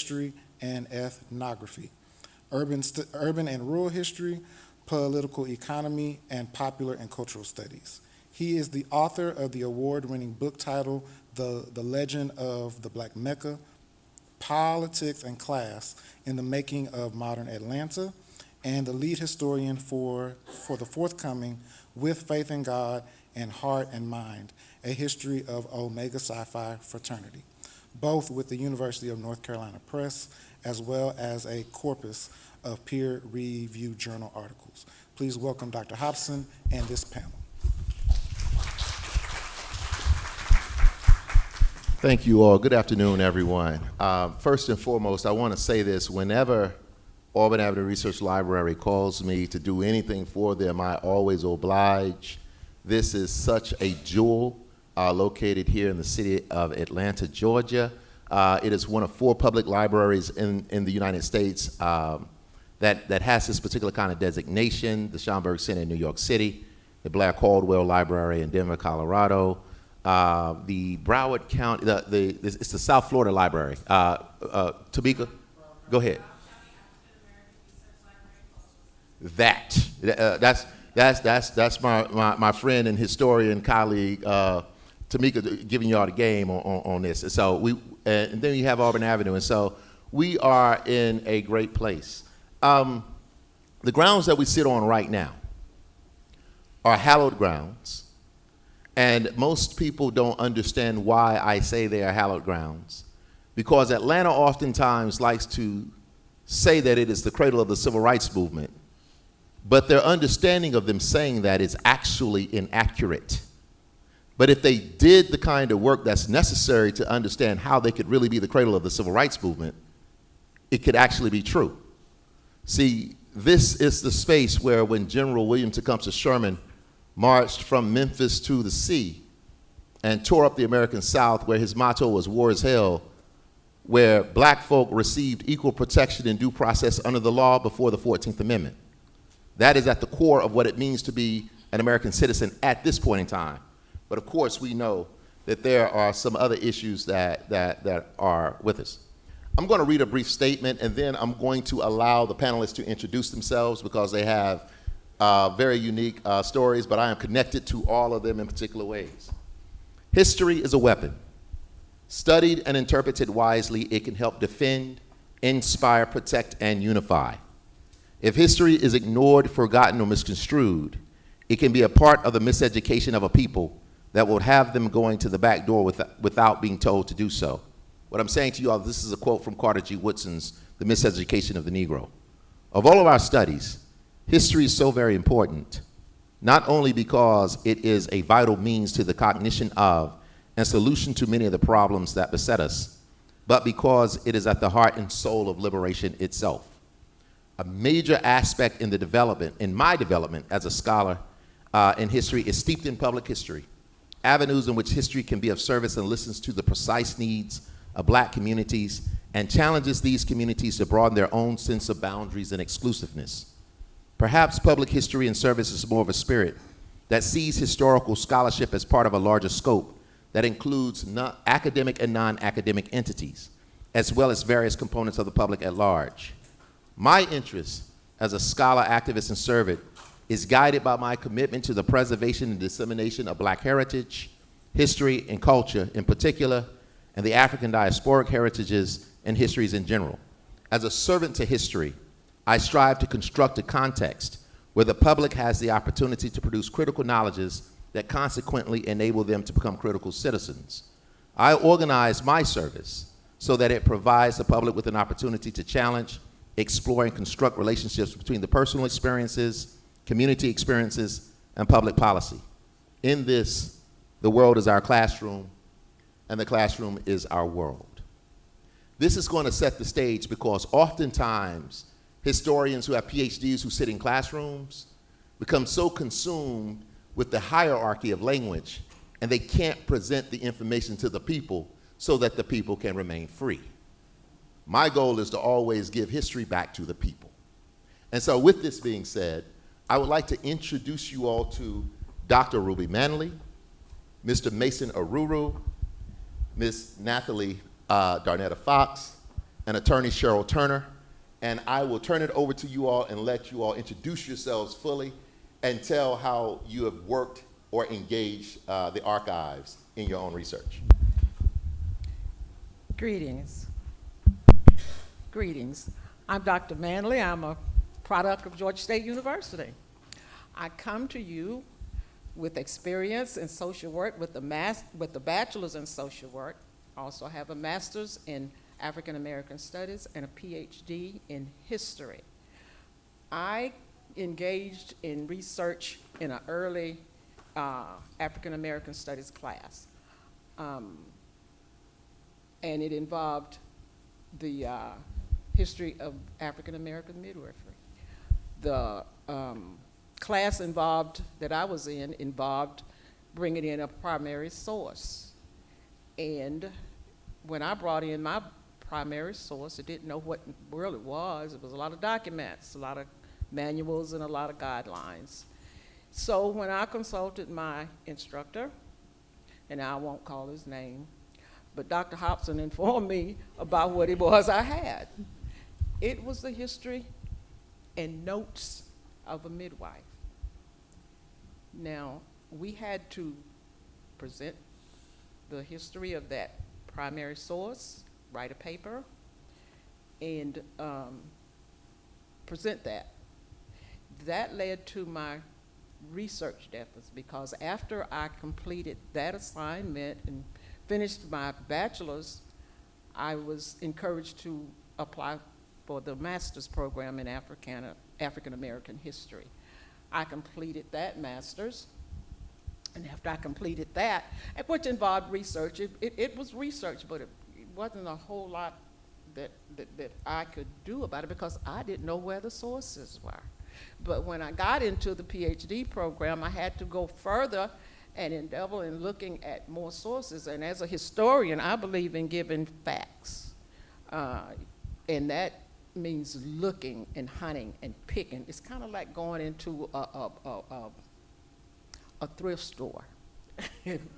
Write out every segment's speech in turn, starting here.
history and ethnography, urban and rural history, political economy, and popular and cultural studies. He is the author of the award-winning book titled The Legend of the Black Mecca, Politics and Class in the Making of Modern Atlanta, and the lead historian for the forthcoming With Faith in God and Heart and Mind, a history of Omega Psi Phi fraternity, both with the University of North Carolina Press, as well as a corpus of peer-reviewed journal articles. Please welcome Dr. Hobson and this panel. Thank you all. Good afternoon, everyone. First and foremost, I want to say this. Whenever Auburn Avenue Research Library calls me to do anything for them, I always oblige. This is such a jewel located here in the city of Atlanta, Georgia. It is one of 4 public libraries in the United States that has this particular kind of designation: the Schomburg Center in New York City, the Blair Caldwell Library in Denver, Colorado, the Broward County, it's the South Florida Library. Tamika, go ahead. That's my friend and historian colleague, Tamika, giving y'all the game on this. And so and then you have Auburn Avenue, and so we are in a great place. The grounds that we sit on right now are hallowed grounds. And most people don't understand why I say they are hallowed grounds, because Atlanta oftentimes likes to say that it is the cradle of the civil rights movement, but their understanding of them saying that is actually inaccurate. But if they did the kind of work that's necessary to understand how they could really be the cradle of the civil rights movement, it could actually be true. See, this is the space where when General William Tecumseh Sherman marched from Memphis to the sea and tore up the American South, where his motto was "War is hell," where black folk received equal protection and due process under the law before the 14th Amendment. That is at the core of what it means to be an American citizen at this point in time. But of course, we know that there are some other issues that are with us. I'm going to read a brief statement, and then I'm going to allow the panelists to introduce themselves, because they have very unique stories, but I am connected to all of them in particular ways. History is a weapon. Studied and interpreted wisely, it can help defend, inspire, protect, and unify. If history is ignored, forgotten, or misconstrued, it can be a part of the miseducation of a people that will have them going to the back door without being told to do so. What I'm saying to you all, this is a quote from Carter G. Woodson's The Miseducation of the Negro. Of all of our studies, history is so very important, not only because it is a vital means to the cognition of and solution to many of the problems that beset us, but because it is at the heart and soul of liberation itself. A major aspect in my development as a scholar in history is steeped in public history, avenues in which history can be of service and listens to the precise needs of black communities and challenges these communities to broaden their own sense of boundaries and exclusiveness. Perhaps public history and service is more of a spirit that sees historical scholarship as part of a larger scope that includes academic and non-academic entities, as well as various components of the public at large. My interest as a scholar, activist, and servant is guided by my commitment to the preservation and dissemination of black heritage, history, and culture in particular, and the African diasporic heritages and histories in general. As a servant to history, I strive to construct a context where the public has the opportunity to produce critical knowledges that consequently enable them to become critical citizens. I organize my service so that it provides the public with an opportunity to challenge, explore, and construct relationships between the personal experiences, community experiences, and public policy. In this, the world is our classroom, and the classroom is our world. This is going to set the stage because oftentimes historians who have PhDs who sit in classrooms become so consumed with the hierarchy of language, and they can't present the information to the people so that the people can remain free. My goal is to always give history back to the people. And so with this being said, I would like to introduce you all to Dr. Ruby Manley, Mr. Mason Oruru, Ms. Nathalie Darnetta Fox, and attorney Cheryl Turner. And I will turn it over to you all and let you all introduce yourselves fully and tell how you have worked or engaged the archives in your own research. Greetings. Greetings. I'm Dr. Manley. I'm a product of Georgia State University. I come to you with experience in social work with the bachelor's in social work. I also have a master's in African American Studies and a PhD in history. I engaged in research in an early African American Studies class. And it involved the history of African American midwifery. The class that I was in involved bringing in a primary source. And when I brought in my primary source, I didn't know what in the world it was. It was a lot of documents, a lot of manuals, and a lot of guidelines. So when I consulted my instructor, and I won't call his name, but Dr. Hobson informed me about what it was I had. It was the history and notes of a midwife. Now, we had to present the history of that primary source, write a paper, and present that. That led to my research efforts, because after I completed that assignment and finished my bachelor's, I was encouraged to apply for the master's program in African American history. I completed that master's, and after I completed that, which involved research, it was research, but it wasn't a whole lot that I could do about it, because I didn't know where the sources were. But when I got into the PhD program, I had to go further and endeavor in looking at more sources. And as a historian, I believe in giving facts. And that means looking and hunting and picking. It's kind of like going into a thrift store,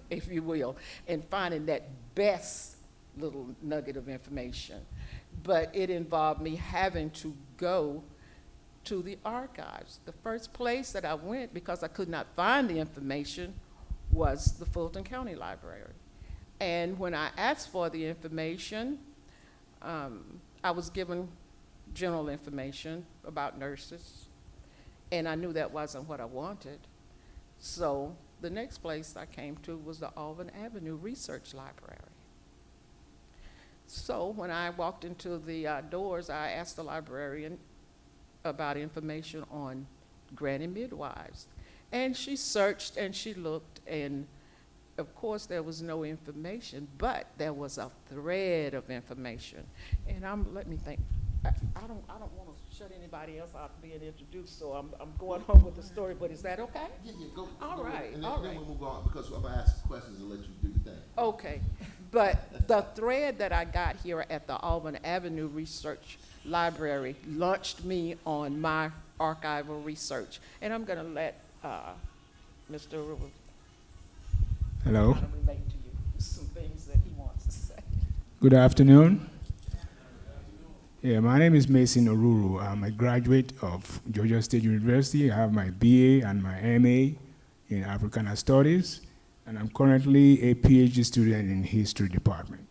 if you will, and finding that best little nugget of information. But it involved me having to go to the archives. The first place that I went, because I could not find the information, was the Fulton County Library. And when I asked for the information, I was given general information about nurses, and I knew that wasn't what I wanted. So the next place I came to was the Auburn Avenue Research Library. So when I walked into the doors, I asked the librarian about information on granny midwives. And she searched and she looked, and of course there was no information, but there was a thread of information. And let me think. I don't want to shut anybody else out being introduced, so I'm going on with the story, but is that okay? Yeah, go. All right, And all right. then we'll move on, because I'm going to ask questions and let you do your thing. Okay, but the thread that I got here at the Auburn Avenue Research Library launched me on my archival research. And I'm going to let Mr. Oruru Hello. relate to you some things that he wants to say. Good afternoon. Yeah, my name is Mason Oruru. I'm a graduate of Georgia State University. I have my BA and my MA in Africana Studies, and I'm currently a PhD student in History Department.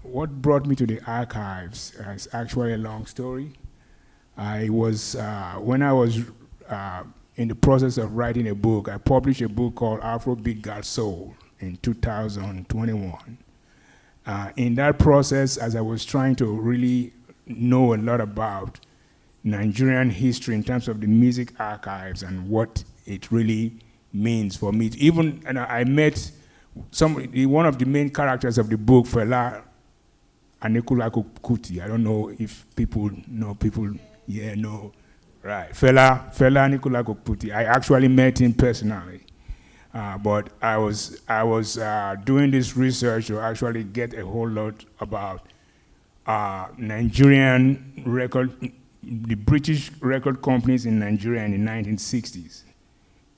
What brought me to the archives is actually a long story. When I was in the process of writing a book, I published a book called Afrobeat Got Soul in 2021. In that process, as I was trying to really know a lot about Nigerian history in terms of the music archives and what it really means for me, I met one of the main characters of the book, Fela Anikulapo Kuti. I don't know if people know, right. Fela Anikulapo Kuti. I actually met him personally. But I was doing this research to actually get a whole lot about Nigerian the British record companies in Nigeria in the 1960s.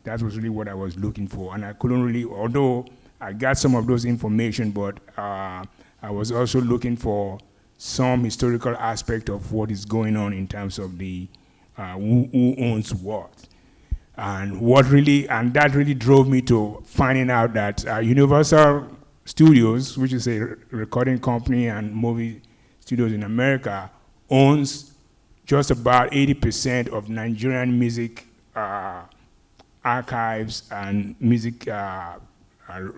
That was really what I was looking for. And I couldn't really, although I got some of those information, but I was also looking for some historical aspect of what is going on in terms of the who owns what. And that really drove me to finding out that Universal Studios, which is a recording company and movie studios in America, owns just about 80% of Nigerian music archives and music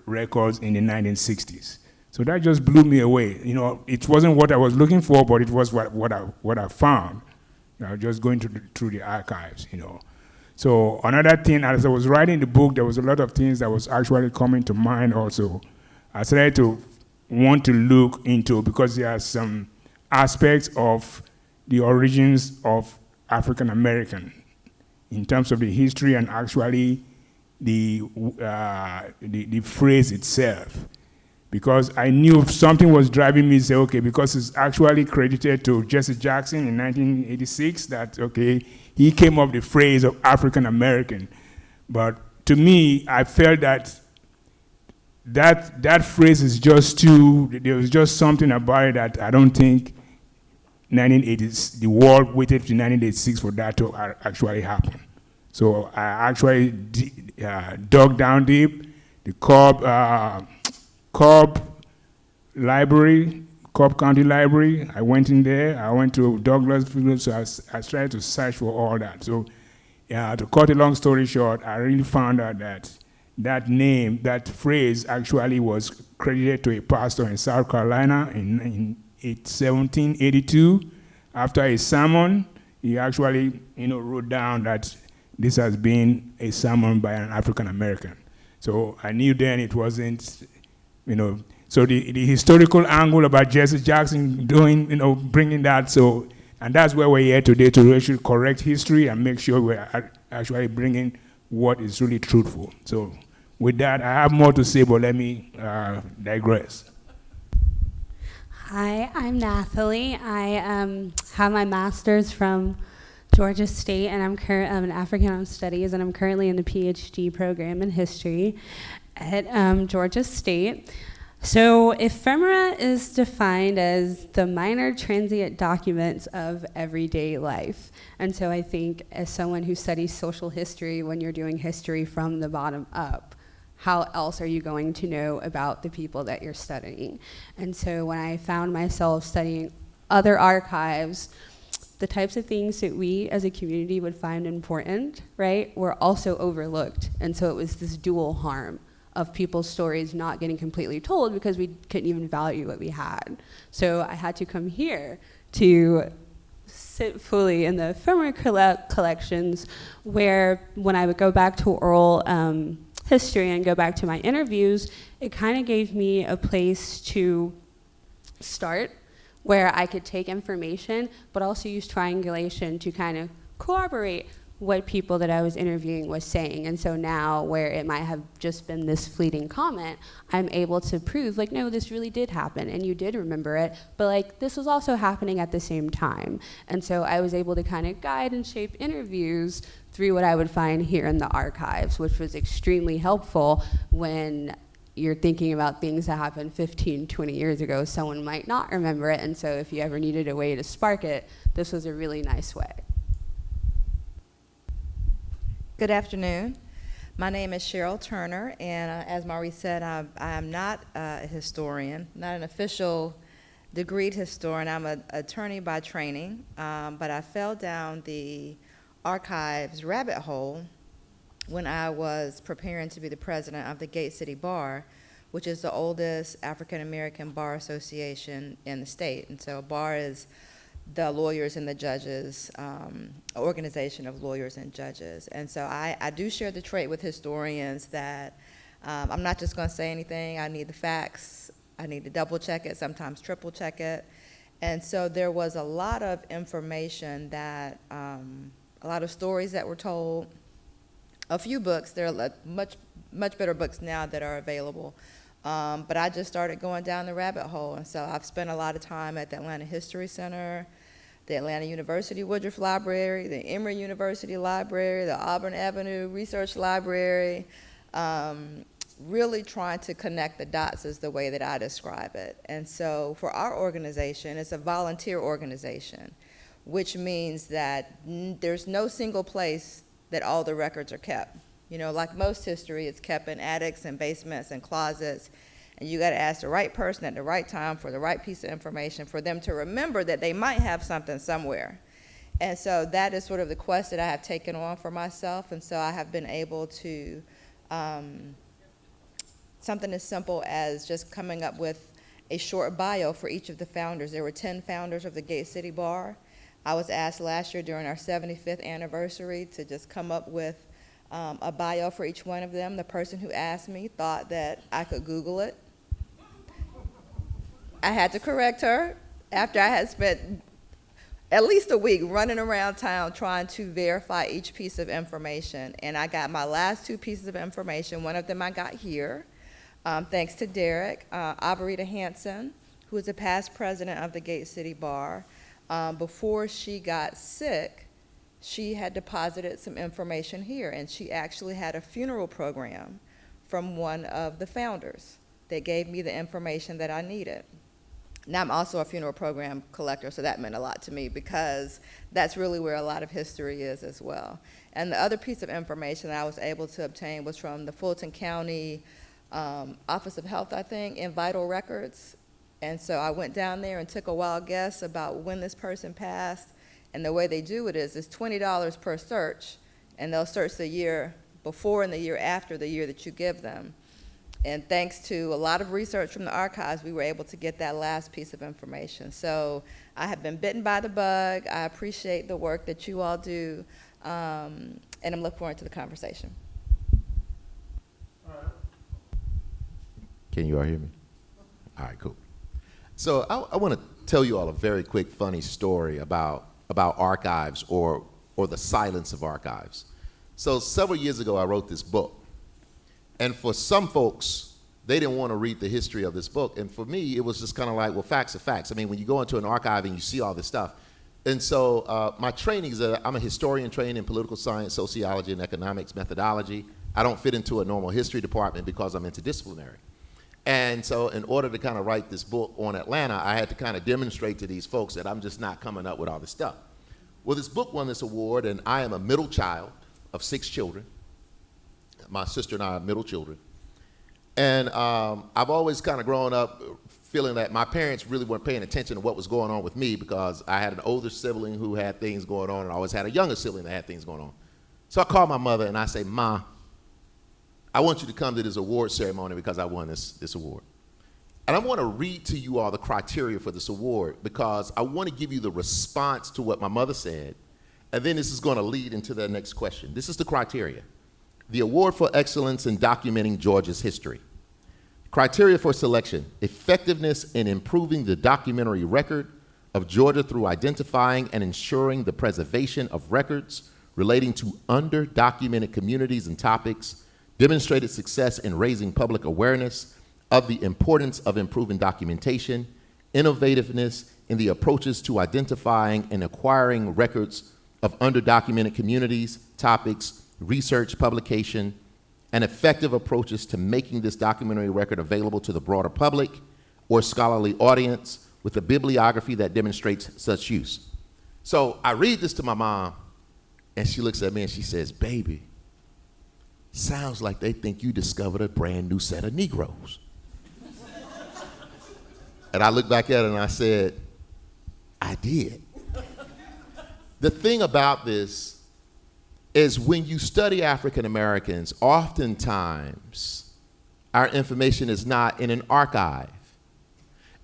records in the 1960s. So that just blew me away. You know, it wasn't what I was looking for, but it was what I found. You know, just going through the archives, you know. So another thing, as I was writing the book, there was a lot of things that was actually coming to mind also. I started to want to look into, because there are some aspects of the origins of African American in terms of the history and actually the phrase itself. Because I knew something was driving me to say, okay, because it's actually credited to Jesse Jackson in 1986 that, okay, he came up with the phrase of African American. But to me, I felt that phrase is just there was just something about it that I don't think the world waited to 1986 for that to actually happen. So I actually dug down deep. The Cobb County Library, I went in there. I went to Douglasville, so I tried to search for all that. So to cut a long story short, I really found out that name, that phrase actually was credited to a pastor in South Carolina in 1782. After a sermon, he actually wrote down that this has been a sermon by an African American. So I knew then it wasn't, so the historical angle about Jesse Jackson bringing that, so, and that's where we're here today, to actually correct history and make sure we're actually bringing what is really truthful. So with that, I have more to say, but let me digress. Hi, I'm Nathalie. I have my master's from Georgia State, and I'm in African Studies, and I'm currently in the PhD program in history at Georgia State. So ephemera is defined as the minor transient documents of everyday life. And so I think as someone who studies social history, when you're doing history from the bottom up, how else are you going to know about the people that you're studying? And so when I found myself studying other archives, the types of things that we as a community would find important, right, were also overlooked. And so it was this dual harm of people's stories not getting completely told because we couldn't even value what we had. So I had to come here to sit fully in the ephemera collections, where when I would go back to oral history and go back to my interviews, it kind of gave me a place to start where I could take information, but also use triangulation to kind of corroborate what people that I was interviewing was saying. And so now, where it might have just been this fleeting comment, I'm able to prove, like, no, this really did happen, and you did remember it, but like, this was also happening at the same time. And so I was able to kind of guide and shape interviews through what I would find here in the archives, which was extremely helpful when you're thinking about things that happened 15, 20 years ago. Someone might not remember it, and so if you ever needed a way to spark it, this was a really nice way. Good afternoon. My name is Cheryl Turner, and as Maurice said, I am not a historian, not an official degreed historian. I'm an attorney by training, but I fell down the archives rabbit hole when I was preparing to be the president of the Gate City Bar, which is the oldest African-American bar association in the state. And so a bar is the lawyers and the judges, organization of lawyers and judges. And so I do share the trait with historians that I'm not just going to say anything. I need the facts. I need to double check it, sometimes triple check it. And so there was a lot of information that, a lot of stories that were told, a few books. There are much better books now that are available. But I just started going down the rabbit hole. And so I've spent a lot of time at the Atlanta History Center, the Atlanta University Woodruff Library, the Emory University Library, the Auburn Avenue Research Library, really trying to connect the dots is the way that I describe it. And so for our organization, it's a volunteer organization, which means that there's no single place that all the records are kept. You know, like most history, it's kept in attics and basements and closets, and you got to ask the right person at the right time for the right piece of information for them to remember that they might have something somewhere. And so that is sort of the quest that I have taken on for myself, and so I have been able to, something as simple as just coming up with a short bio for each of the founders. There were 10 founders of the Gate City Bar. I was asked last year during our 75th anniversary to just come up with a bio for each one of them. The person who asked me thought that I could Google it. I had to correct her after I had spent at least a week running around town trying to verify each piece of information. And I got my last 2 pieces of information. One of them I got here, thanks to Derek. Abarita Hansen, who is a past president of the Gate City Bar. Before she got sick, she had deposited some information here, and she actually had a funeral program from one of the founders that gave me the information that I needed. Now, I'm also a funeral program collector, so that meant a lot to me because that's really where a lot of history is as well. And the other piece of information that I was able to obtain was from the Fulton County Office of Health, I think, in Vital Records. And so I went down there and took a wild guess about when this person passed. And the way they do it is it's $20 per search, and they'll search the year before and the year after the year that you give them. And thanks to a lot of research from the archives, we were able to get that last piece of information. So I have been bitten by the bug. I appreciate the work that you all do, and I'm looking forward to the conversation. Can you all hear me? All right, cool. So I want to tell you all a very quick, funny story about archives or the silence of archives. So several years ago, I wrote this book. And for some folks, they didn't want to read the history of this book. And for me, it was just kind of like, well, facts are facts. I mean, when you go into an archive and you see all this stuff. And so my training is I'm a historian trained in political science, sociology, and economics methodology. I don't fit into a normal history department because I'm interdisciplinary. And so in order to kind of write this book on Atlanta, I had to kind of demonstrate to these folks that I'm just not coming up with all this stuff. Well, this book won this award, and I am a middle child of 6 children. My sister and I are middle children. And I've always kind of grown up feeling that my parents really weren't paying attention to what was going on with me because I had an older sibling who had things going on, and I always had a younger sibling that had things going on. So I called my mother and I say, Ma, I want you to come to this award ceremony because I won this award. And I want to read to you all the criteria for this award because I want to give you the response to what my mother said, and then this is going to lead into the next question. This is the criteria. The Award for Excellence in Documenting Georgia's History. Criteria for selection: effectiveness in improving the documentary record of Georgia through identifying and ensuring the preservation of records relating to under-documented communities and topics, demonstrated success in raising public awareness of the importance of improving documentation, innovativeness in the approaches to identifying and acquiring records of under-documented communities, topics, research, publication, and effective approaches to making this documentary record available to the broader public or scholarly audience with a bibliography that demonstrates such use. So I read this to my mom, and she looks at me and she says, baby, sounds like they think you discovered a brand new set of Negroes. And I looked back at her and I said, I did. The thing about this is when you study African Americans, oftentimes our information is not in an archive.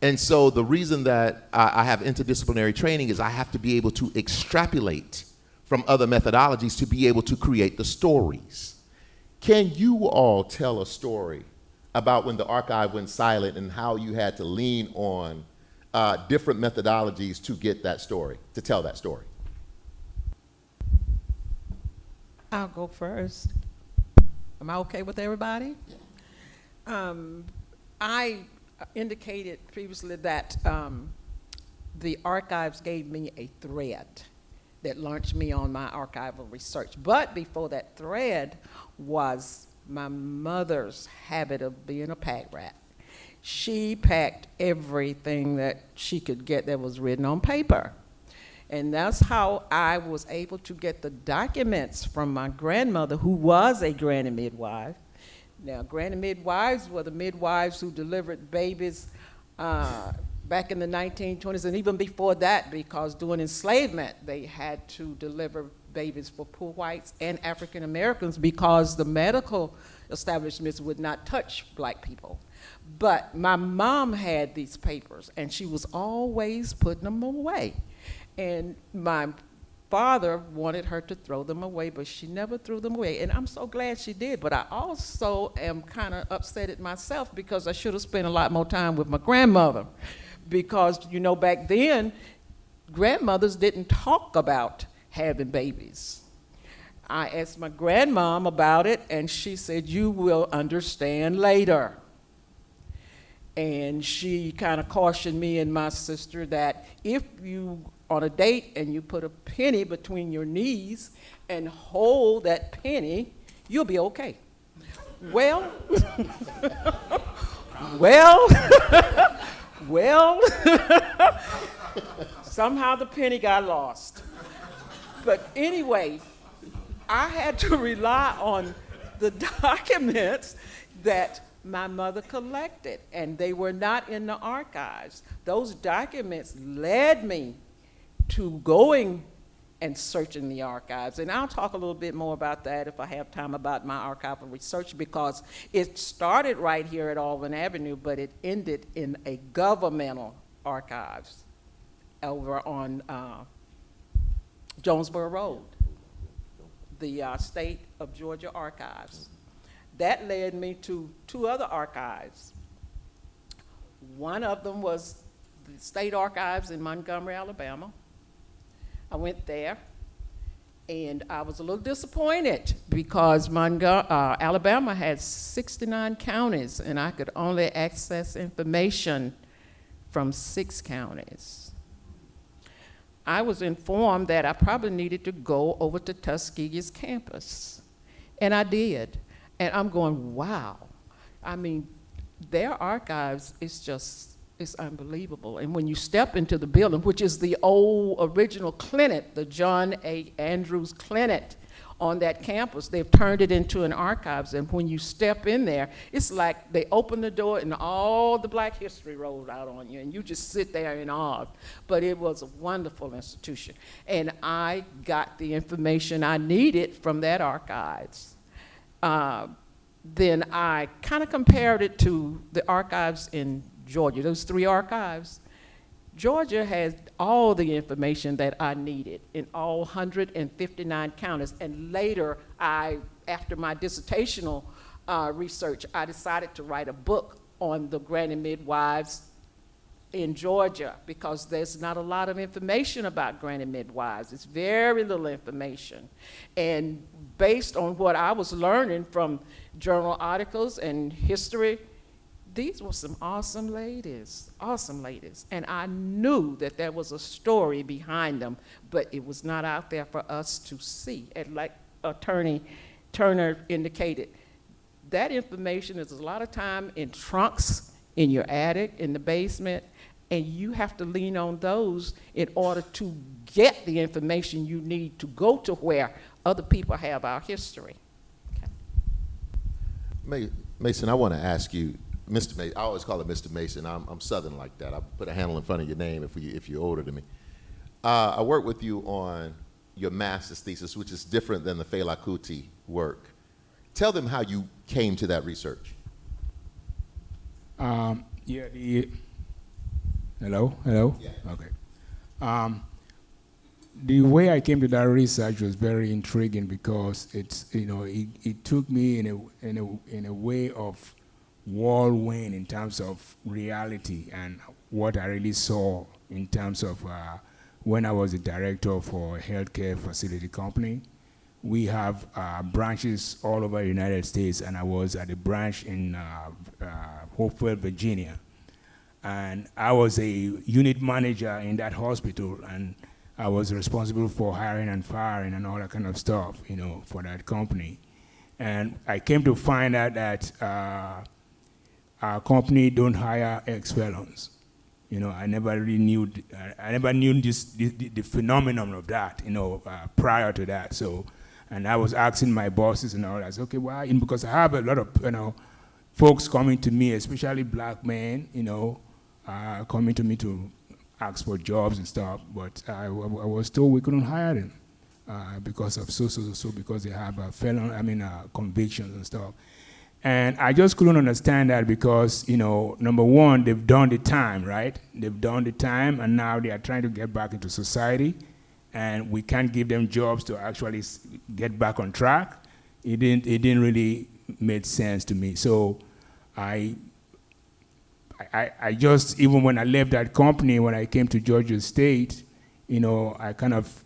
And so the reason that I have interdisciplinary training is I have to be able to extrapolate from other methodologies to be able to create the stories. Can you all tell a story about when the archive went silent and how you had to lean on different methodologies to get that story, to tell that story? I'll go first. Am I okay with everybody? I indicated previously that the archives gave me a thread that launched me on my archival research. But before that thread was my mother's habit of being a pack rat. She packed everything that she could get that was written on paper. And that's how I was able to get the documents from my grandmother, who was a granny midwife. Now, granny midwives were the midwives who delivered babies back in the 1920s, and even before that, because during enslavement, they had to deliver babies for poor whites and African Americans because the medical establishments would not touch black people. But my mom had these papers, and she was always putting them away. And my father wanted her to throw them away, but she never threw them away. And I'm so glad she did, but I also am kind of upset at myself because I should have spent a lot more time with my grandmother. Because, you know, back then, grandmothers didn't talk about having babies. I asked my grandmom about it, and she said, "You will understand later." And she kind of cautioned me and my sister that if you on a date and you put a penny between your knees and hold that penny, you'll be okay. Well, well, somehow the penny got lost. But anyway, I had to rely on the documents that my mother collected, and they were not in the archives. Those documents led me to going and searching the archives. And I'll talk a little bit more about that if I have time about my archival research, because it started right here at Alvin Avenue, but it ended in a governmental archives over on Jonesboro Road, the State of Georgia Archives. That led me to two other archives. One of them was the State Archives in Montgomery, Alabama. I went there, and I was a little disappointed because Alabama had 69 counties, and I could only access information from 6 counties. I was informed that I probably needed to go over to Tuskegee's campus, and I did. And I'm going, wow. I mean, their archives is just, it's unbelievable. And when you step into the building, which is the old original clinic, the John A. Andrews Clinic on that campus, they've turned it into an archives. And when you step in there, it's like they open the door and all the Black history rolls out on you, and you just sit there in awe. But it was a wonderful institution. And I got the information I needed from that archives. Then I kind of compared it to the archives in Georgia, those 3 archives. Georgia has all the information that I needed in all 159 counties. And later, after my dissertational research, I decided to write a book on the granny midwives in Georgia, because there's not a lot of information about granny midwives. It's very little information. And based on what I was learning from journal articles and history, these were some awesome ladies. And I knew that there was a story behind them, but it was not out there for us to see. And like Attorney Turner indicated, that information is a lot of time in trunks, in your attic, in the basement, and you have to lean on those in order to get the information you need to go to where other people have our history. Okay. Mason, I want to ask you, Mr. Mason, I always call it Mr. Mason. I'm Southern like that. I put a handle in front of your name if you're older than me. I worked with you on your master's thesis, which is different than the Fela Kuti work. Tell them how you came to that research. Hello? Yeah. Okay. The way I came to that research was very intriguing because it took me in a way of whirlwind in terms of reality and what I really saw in terms of when I was the director for a healthcare facility company. We have branches all over the United States, and I was at a branch in Hopewell, Virginia. And I was a unit manager in that hospital, and I was responsible for hiring and firing and all that kind of stuff, for that company. And I came to find out that our company don't hire ex-felons. You know, I never really knew, I never knew the phenomenon of that, you know, prior to that. So, and I was asking my bosses and all that. I said, okay, why? And because I have a lot of, you know, folks coming to me, especially black men, you know, coming to me to ask for jobs and stuff. But I was told we couldn't hire them because of so, because they have convictions and stuff. And I just couldn't understand that because, you know, number one, they've done the time, right? They've done the time, and now they are trying to get back into society, and we can't give them jobs to actually get back on track. It didn't really make sense to me. So I just, even when I left that company, when I came to Georgia State, you know, I kind of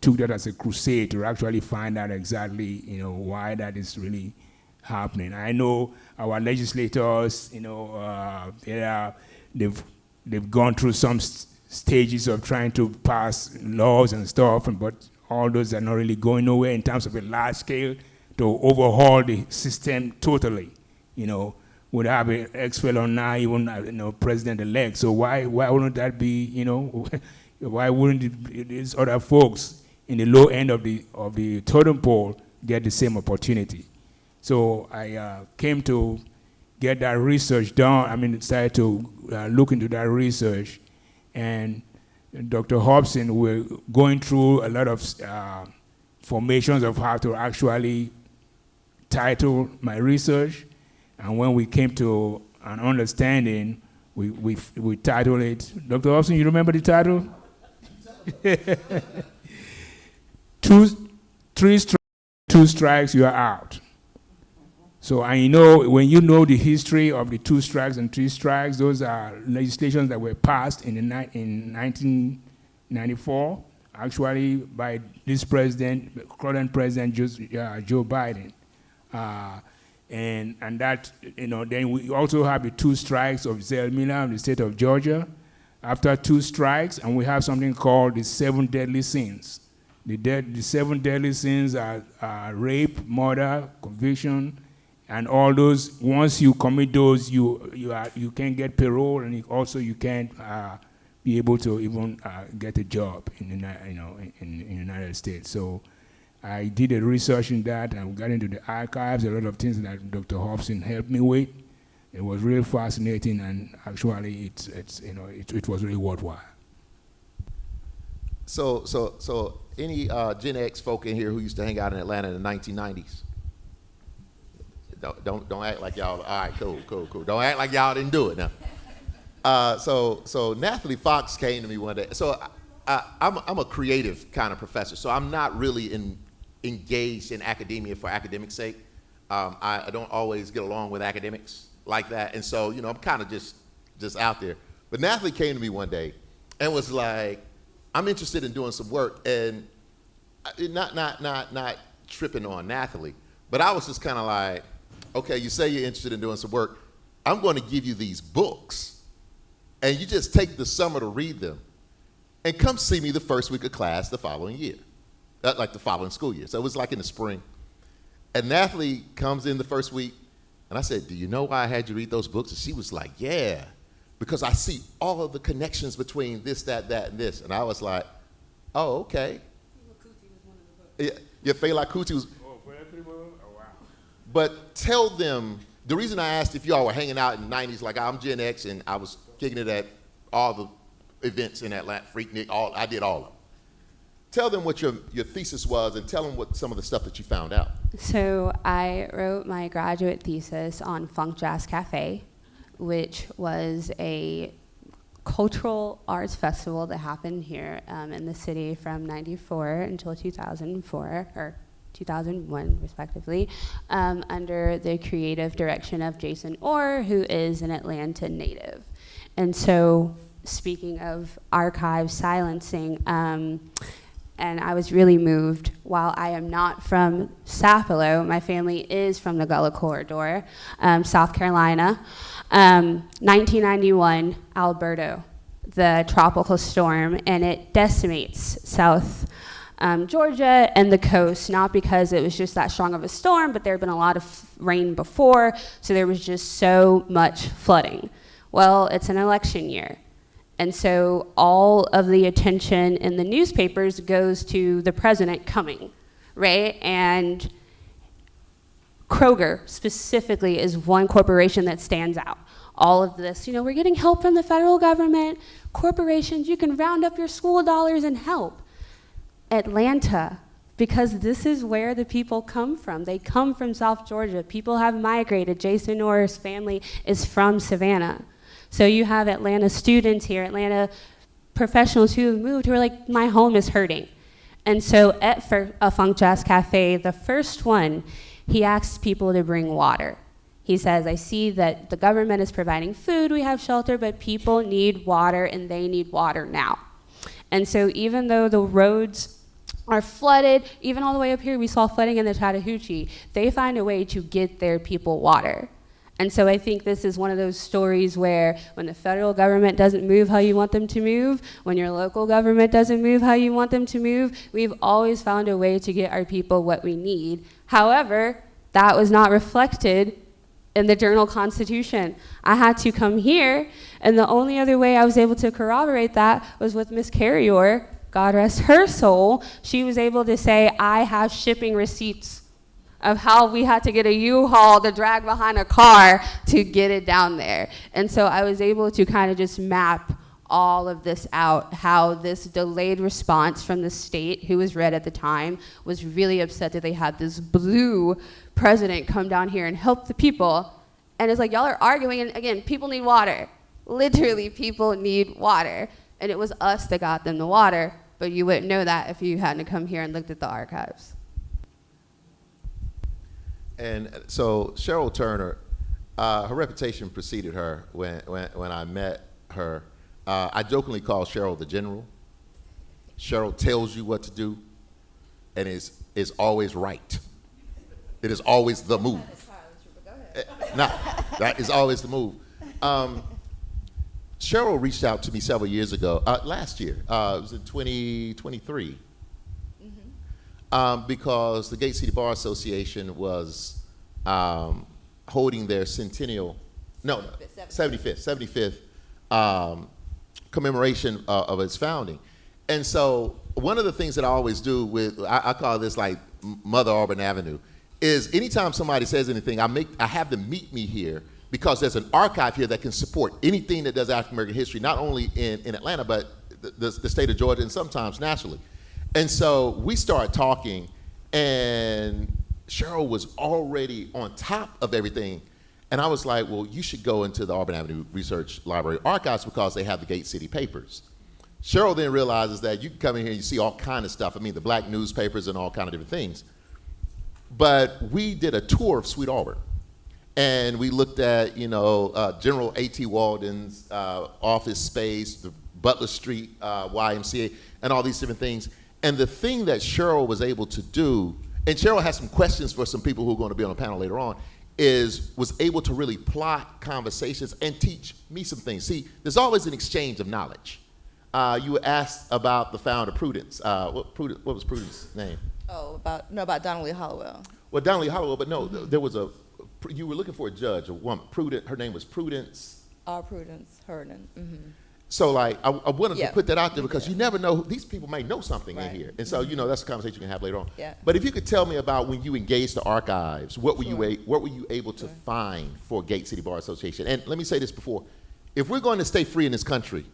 took that as a crusade to actually find out exactly, you know, why that is really happening. I know our legislators, you know, they've gone through some stages of trying to pass laws and stuff, but all those are not really going nowhere in terms of a large scale to overhaul the system totally. You know, would have an ex-felon now, even, you know, president-elect. So why wouldn't that be, you know, why wouldn't these other folks in the low end of the totem pole get the same opportunity? So I came to get that research done. Decided to look into that research. And Dr. Hobson, we're going through a lot of formations of how to actually title my research. And when we came to an understanding, we titled it. Dr. Hobson, you remember the title? Two strikes, you are out. So, and you know, when you know the history of the 2 strikes and 3 strikes, those are legislations that were passed in 1994, actually by this president, current president, Joe Biden. And that, you know, then we also have the 2 strikes of Zelmina in the state of Georgia. After 2 strikes, and we have something called the 7 deadly sins. The 7 deadly sins are rape, murder, conviction, and all those. Once you commit those, you can't get parole, and you can't be able to even get a job in the United States. So I did a research in that, and we got into the archives, a lot of things that Dr. Hobson helped me with. It was really fascinating, and actually, it was really worthwhile. So any Gen X folk in here who used to hang out in Atlanta in the 1990s? Don't act like y'all. All right, cool. Don't act like y'all didn't do it now. So Nathalie Fox came to me one day. So I'm a creative kind of professor, so I'm not really engaged in academia for academic's sake. I don't always get along with academics like that, and so, you know, I'm kind of just out there. But Nathalie came to me one day and was like, I'm interested in doing some work, and not tripping on Nathalie, but I was just kind of like, okay, you say you're interested in doing some work. I'm going to give you these books, and you just take the summer to read them, and come see me the first week of class the following year, like the following school year. So it was like in the spring. And Nathalie comes in the first week, and I said, do you know why I had you read those books? And she was like, yeah, because I see all of the connections between this, that, and this. And I was like, oh, okay. Yeah, Fela Kuti was. Oh, wow. But tell them, the reason I asked if y'all were hanging out in the 90s, like I'm Gen X, and I was kicking it at all the events in Atlanta, Freaknik, I did all of them. Tell them what your thesis was, and tell them what some of the stuff that you found out. So I wrote my graduate thesis on Funk Jazz Cafe, which was a cultural arts festival that happened here in the city from 94 until 2004, or 2001 respectively, under the creative direction of Jason Orr, who is an Atlanta native. And so, speaking of archive silencing, and I was really moved. While I am not from Sapelo, my family is from the Gullah Corridor, South Carolina. 1991, Alberto, the tropical storm, and it decimates South Georgia and the coast, not because it was just that strong of a storm, but there had been a lot of rain before, so there was just so much flooding. Well, it's an election year. And so all of the attention in the newspapers goes to the president coming, right? And Kroger specifically is one corporation that stands out. All of this, we're getting help from the federal government, corporations, you can round up your school dollars and help. Atlanta, because this is where the people come from. They come from South Georgia. People have migrated. Jason Orr's family is from Savannah. So you have Atlanta students here, Atlanta professionals who have moved who are like, my home is hurting. And so at a Funk Jazz Cafe, the first one, he asks people to bring water. He says, I see that the government is providing food, we have shelter, but people need water and they need water now. And so even though the roads are flooded, even all the way up here, we saw flooding in the Chattahoochee, they find a way to get their people water. And so I think this is one of those stories where when the federal government doesn't move how you want them to move, when your local government doesn't move how you want them to move, we've always found a way to get our people what we need. However, that was not reflected in the Journal-Constitution. I had to come here, and the only other way I was able to corroborate that was with Miss Carrior, God rest her soul. She was able to say, I have shipping receipts of how we had to get a U-Haul to drag behind a car to get it down there. And so I was able to kind of just map all of this out, how this delayed response from the state, who was red at the time, was really upset that they had this blue president come down here and help the people. And it's like, y'all are arguing, and again, people need water. Literally, people need water. And it was us that got them the water, but you wouldn't know that if you hadn't come here and looked at the archives. And so Cheryl Turner, her reputation preceded her when I met her. I jokingly call Cheryl the general. Cheryl tells you what to do and is always right. It is always the move. No, that is always the move. Cheryl reached out to me several years ago, last year, it was in 2023, because the Gate City Bar Association was holding their 75th commemoration of its founding. And so one of the things that I always do with, I call this like Mother Auburn Avenue, is anytime somebody says anything, I have them meet me here, because there's an archive here that can support anything that does African American history, not only in Atlanta, but the state of Georgia and sometimes nationally. And so we started talking, and Cheryl was already on top of everything. And I was like, well, you should go into the Auburn Avenue Research Library archives because they have the Gate City papers. Cheryl then realizes that you can come in here and you see all kind of stuff. I mean, the black newspapers and all kind of different things. But we did a tour of Sweet Auburn. And we looked at, General A.T. Walden's office space, the Butler Street YMCA, and all these different things. And the thing that Cheryl was able to do, and Cheryl has some questions for some people who are going to be on the panel later on, was able to really plot conversations and teach me some things. See, there's always an exchange of knowledge. You were asked about the founder, Prudence. What was Prudence's name? Oh, about Donnelly Hollowell. Well, Donnelly Hollowell, but no, there was you were looking for a judge, a woman, her name was Prudence. Prudence Herndon. Mm-hmm. So like, I wanted to put that out there because you never know, these people may know something in here. And so, that's a conversation you can have later on. Yeah. But if you could tell me about when you engaged the archives, what were you able to find for Gate City Bar Association? And let me say this before, if we're going to stay free in this country,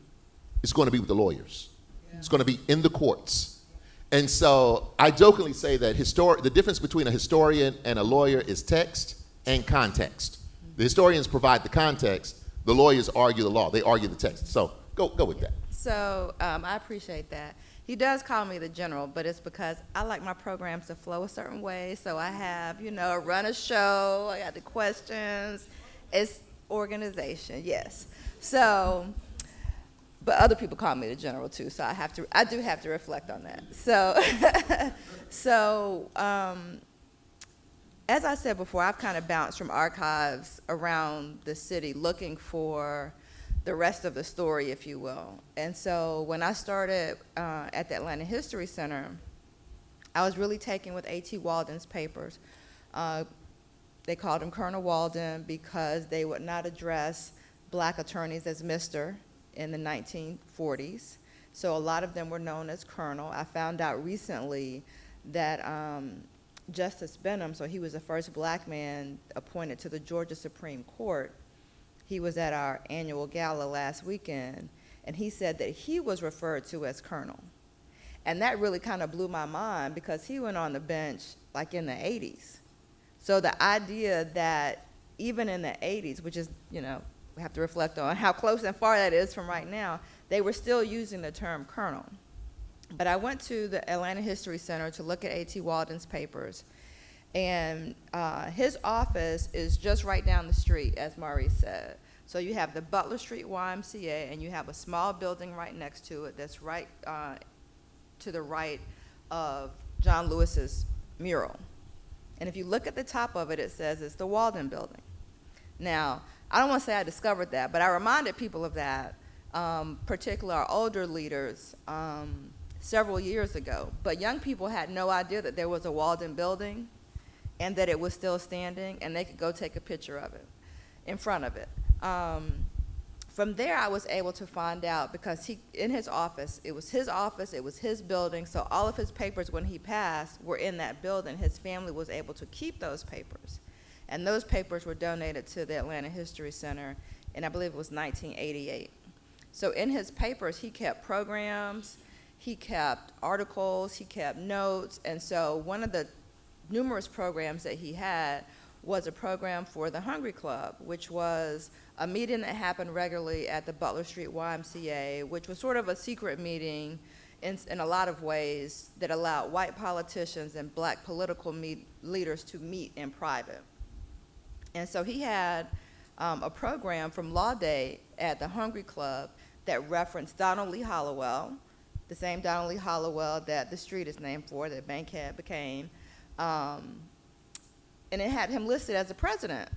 it's going to be with the lawyers. Yeah. It's going to be in the courts. And so I jokingly say that the difference between a historian and a lawyer is text and context. The historians provide the context, the lawyers argue the law, they argue the text. So go with that. So I appreciate that. He does call me the general, but it's because I like my programs to flow a certain way. So I have, run a show, I got the questions, it's organization, yes. So, but other people call me the general too, so I do have to reflect on that. So, as I said before, I've kind of bounced from archives around the city looking for the rest of the story, if you will. And so when I started at the Atlanta History Center, I was really taken with A.T. Walden's papers. They called him Colonel Walden because they would not address black attorneys as Mr. in the 1940s. So a lot of them were known as Colonel. I found out recently that Justice Benham, so he was the first black man appointed to the Georgia Supreme Court. He was at our annual gala last weekend, and he said that he was referred to as Colonel. And that really kind of blew my mind because he went on the bench like in the 80s. So the idea that even in the 80s, which is, we have to reflect on how close and far that is from right now, they were still using the term colonel. But I went to the Atlanta History Center to look at A.T. Walden's papers, and his office is just right down the street, as Maurice said. So you have the Butler Street YMCA, and you have a small building right next to it that's right to the right of John Lewis's mural. And if you look at the top of it, it says it's the Walden Building. Now, I don't want to say I discovered that, but I reminded people of that, particularly our older leaders, several years ago. But young people had no idea that there was a Walden Building and that it was still standing, and they could go take a picture of it, in front of it. From there, I was able to find out, because in his office, it was his building, so all of his papers when he passed were in that building. His family was able to keep those papers. And those papers were donated to the Atlanta History Center, and I believe it was 1988. So in his papers, he kept programs, he kept articles, he kept notes, and so one of the numerous programs that he had was a program for the Hungry Club, which was a meeting that happened regularly at the Butler Street YMCA, which was sort of a secret meeting in a lot of ways that allowed white politicians and black political leaders to meet in private. And so he had a program from Law Day at the Hungry Club that referenced Donald Lee Hollowell, the same Donald Lee Hollowell that the street is named for, that Bankhead became, and it had him listed as a president.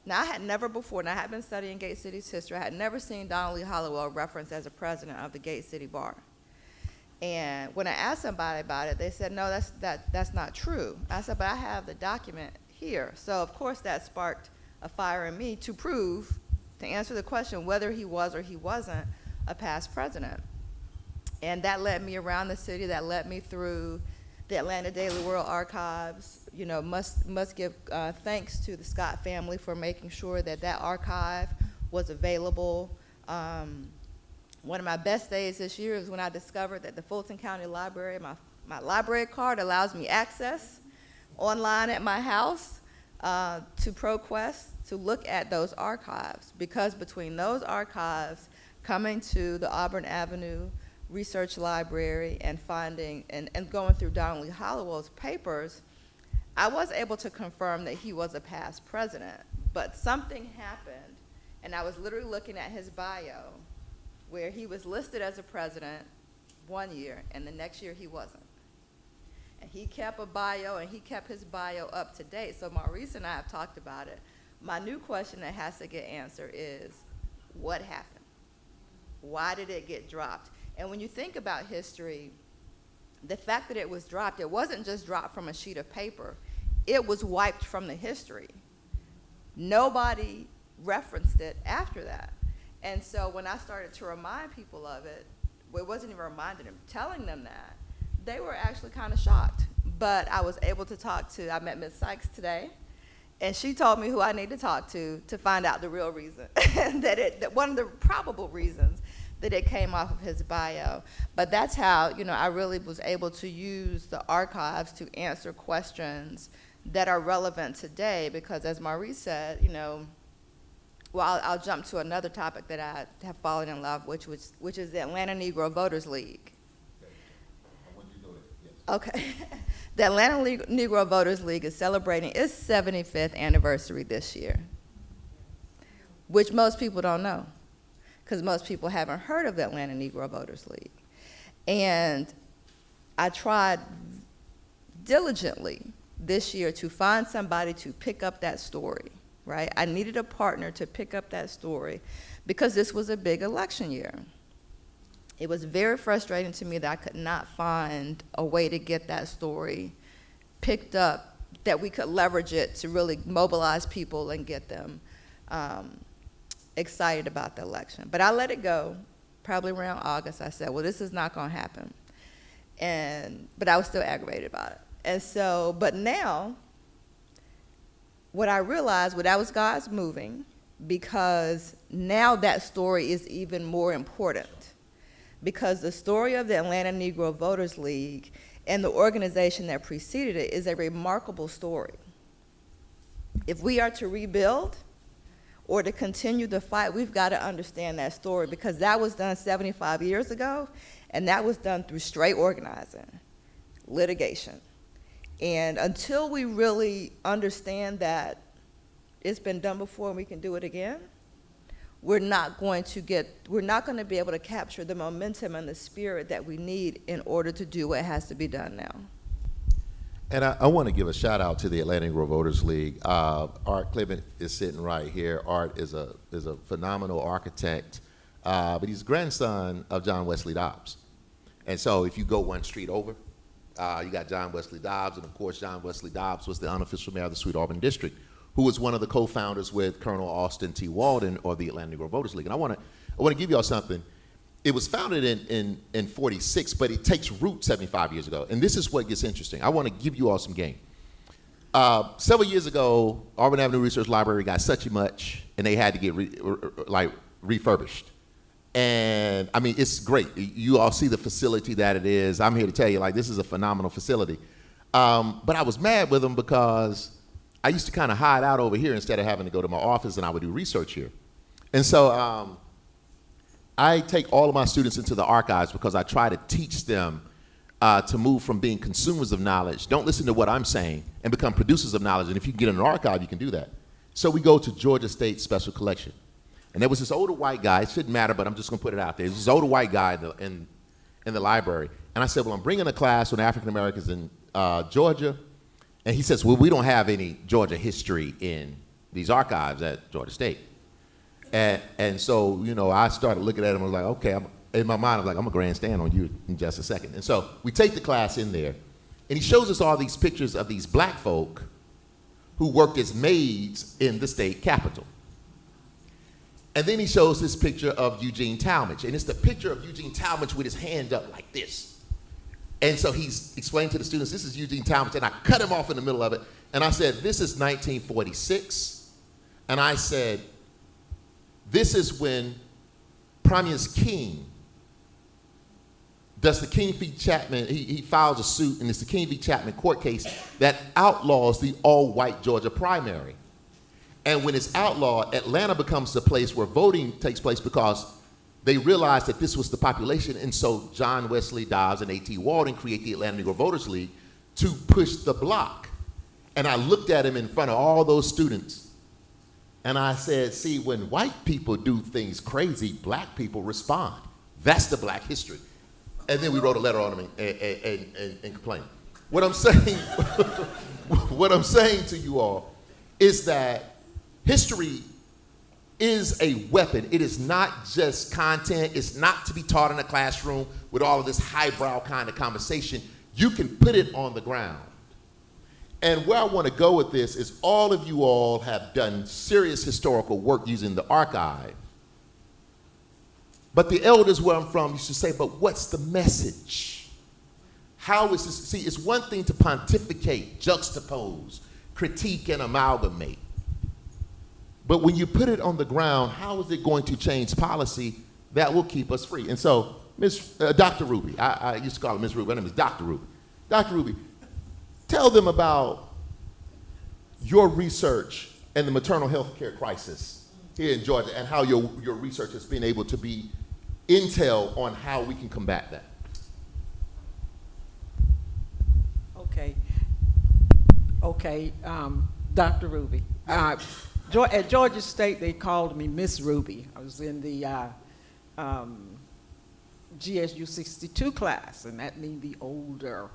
Now, I had never before, and I had been studying Gate City's history, I had never seen Donald Lee Hollowell referenced as a president of the Gate City Bar. And when I asked somebody about it, they said, no, that's not true. I said, but I have the document here. So, of course, that sparked a fire in me to prove, to answer the question whether he was or he wasn't a past president. And that led me around the city, that led me through the Atlanta Daily World Archives. Must give thanks to the Scott family for making sure that that archive was available. One of my best days this year is when I discovered that the Fulton County Library, my library card allows me access online at my house to ProQuest to look at those archives, because between those archives, coming to the Auburn Avenue Research Library and finding and going through Donald Lee Hollowell's papers, I was able to confirm that he was a past president. But something happened, and I was literally looking at his bio, where he was listed as a president one year, and the next year he wasn't. And he kept a bio, and he kept his bio up to date. So Maurice and I have talked about it. My new question that has to get answered is, what happened? Why did it get dropped? And when you think about history, the fact that it was dropped, it wasn't just dropped from a sheet of paper. It was wiped from the history. Nobody referenced it after that. And so when I started to remind people of it, well, it wasn't even reminding them, telling them that, they were actually kind of shocked. But I was able to I met Ms. Sykes today, and she told me who I need to talk to find out the real reason, that one of the probable reasons that it came off of his bio. But that's how, I really was able to use the archives to answer questions that are relevant today, because as Maurice said, well, I'll jump to another topic that I have fallen in love with, which is the Atlanta Negro Voters League. I want you to know that, yes. Okay. The Atlanta Negro Voters League is celebrating its 75th anniversary this year, which most people don't know, because most people haven't heard of the Atlanta Negro Voters League. And I tried diligently this year to find somebody to pick up that story, right? I needed a partner to pick up that story because this was a big election year. It was very frustrating to me that I could not find a way to get that story picked up, that we could leverage it to really mobilize people and get them excited about the election. But I let it go. Probably around August, I said, well, this is not going to happen. But I was still aggravated about it. And so, but now, what I realized, that was God's moving, because now that story is even more important. Because the story of the Atlanta Negro Voters League and the organization that preceded it is a remarkable story. If we are to rebuild or to continue the fight, we've got to understand that story, because that was done 75 years ago, and that was done through straight organizing, litigation. And until we really understand that it's been done before and we can do it again, we're not going to be able to capture the momentum and the spirit that we need in order to do what has to be done now. And I want to give a shout out to the Atlanta Negro Voters League. Art Clement is sitting right here. Art is a phenomenal architect, but he's the grandson of John Wesley Dobbs. And so if you go one street over, you got John Wesley Dobbs, and of course John Wesley Dobbs was the unofficial mayor of the Sweet Auburn District, who was one of the co-founders with Colonel Austin T. Walden of the Atlanta Negro Voters League. And I want to give y'all something. It was founded in 46, but it takes root 75 years ago. And this is what gets interesting. I want to give you all some game. Several years ago, Auburn Avenue Research Library got such a much, and they had to get refurbished. And I mean, it's great. You all see the facility that it is. I'm here to tell you, this is a phenomenal facility. But I was mad with them because I used to kind of hide out over here instead of having to go to my office, and I would do research here. And so I take all of my students into the archives because I try to teach them to move from being consumers of knowledge, don't listen to what I'm saying, and become producers of knowledge. And if you can get in an archive, you can do that. So we go to Georgia State Special Collection. And there was this older white guy, it shouldn't matter, but I'm just gonna put it out there. There was this older white guy in the library. And I said, well, I'm bringing a class on African Americans in Georgia. And he says, well, we don't have any Georgia history in these archives at Georgia State. And so, I started looking at him, I was like, okay, in my mind, I'm like, I'm gonna grandstand on you in just a second. And so we take the class in there, and he shows us all these pictures of these black folk who worked as maids in the state capitol. And then he shows this picture of Eugene Talmadge, and it's the picture of Eugene Talmadge with his hand up like this. And so he's explaining to the students, this is Eugene Talmadge, and I cut him off in the middle of it, and I said, this is 1946, and I said, this is when Promius King does the King v. Chapman, he files a suit, and it's the King v. Chapman court case that outlaws the all-white Georgia primary. And when it's outlawed, Atlanta becomes the place where voting takes place because they realized that this was the population, and so John Wesley Dobbs and A.T. Walden create the Atlanta Negro Voters League to push the block. And I looked at him in front of all those students, and I said, see, when white people do things crazy, black people respond. That's the black history. And then we wrote a letter on him and complained. What I'm saying, what I'm saying to you all is that history is a weapon. It is not just content. It's not to be taught in a classroom with all of this highbrow kind of conversation. You can put it on the ground. And where I want to go with this is all of you all have done serious historical work using the archive. But the elders where I'm from used to say, but what's the message? How is this? See, it's one thing to pontificate, juxtapose, critique, and amalgamate. But when you put it on the ground, how is it going to change policy that will keep us free? And so, Dr. Ruby, I used to call her Ms. Ruby, her name is Dr. Ruby. Dr. Ruby, tell them about your research and the maternal health care crisis here in Georgia and how your research has been able to be intel on how we can combat that. Okay, Dr. Ruby. At Georgia State, they called me Miss Ruby. I was in the GSU 62 class, and that means the older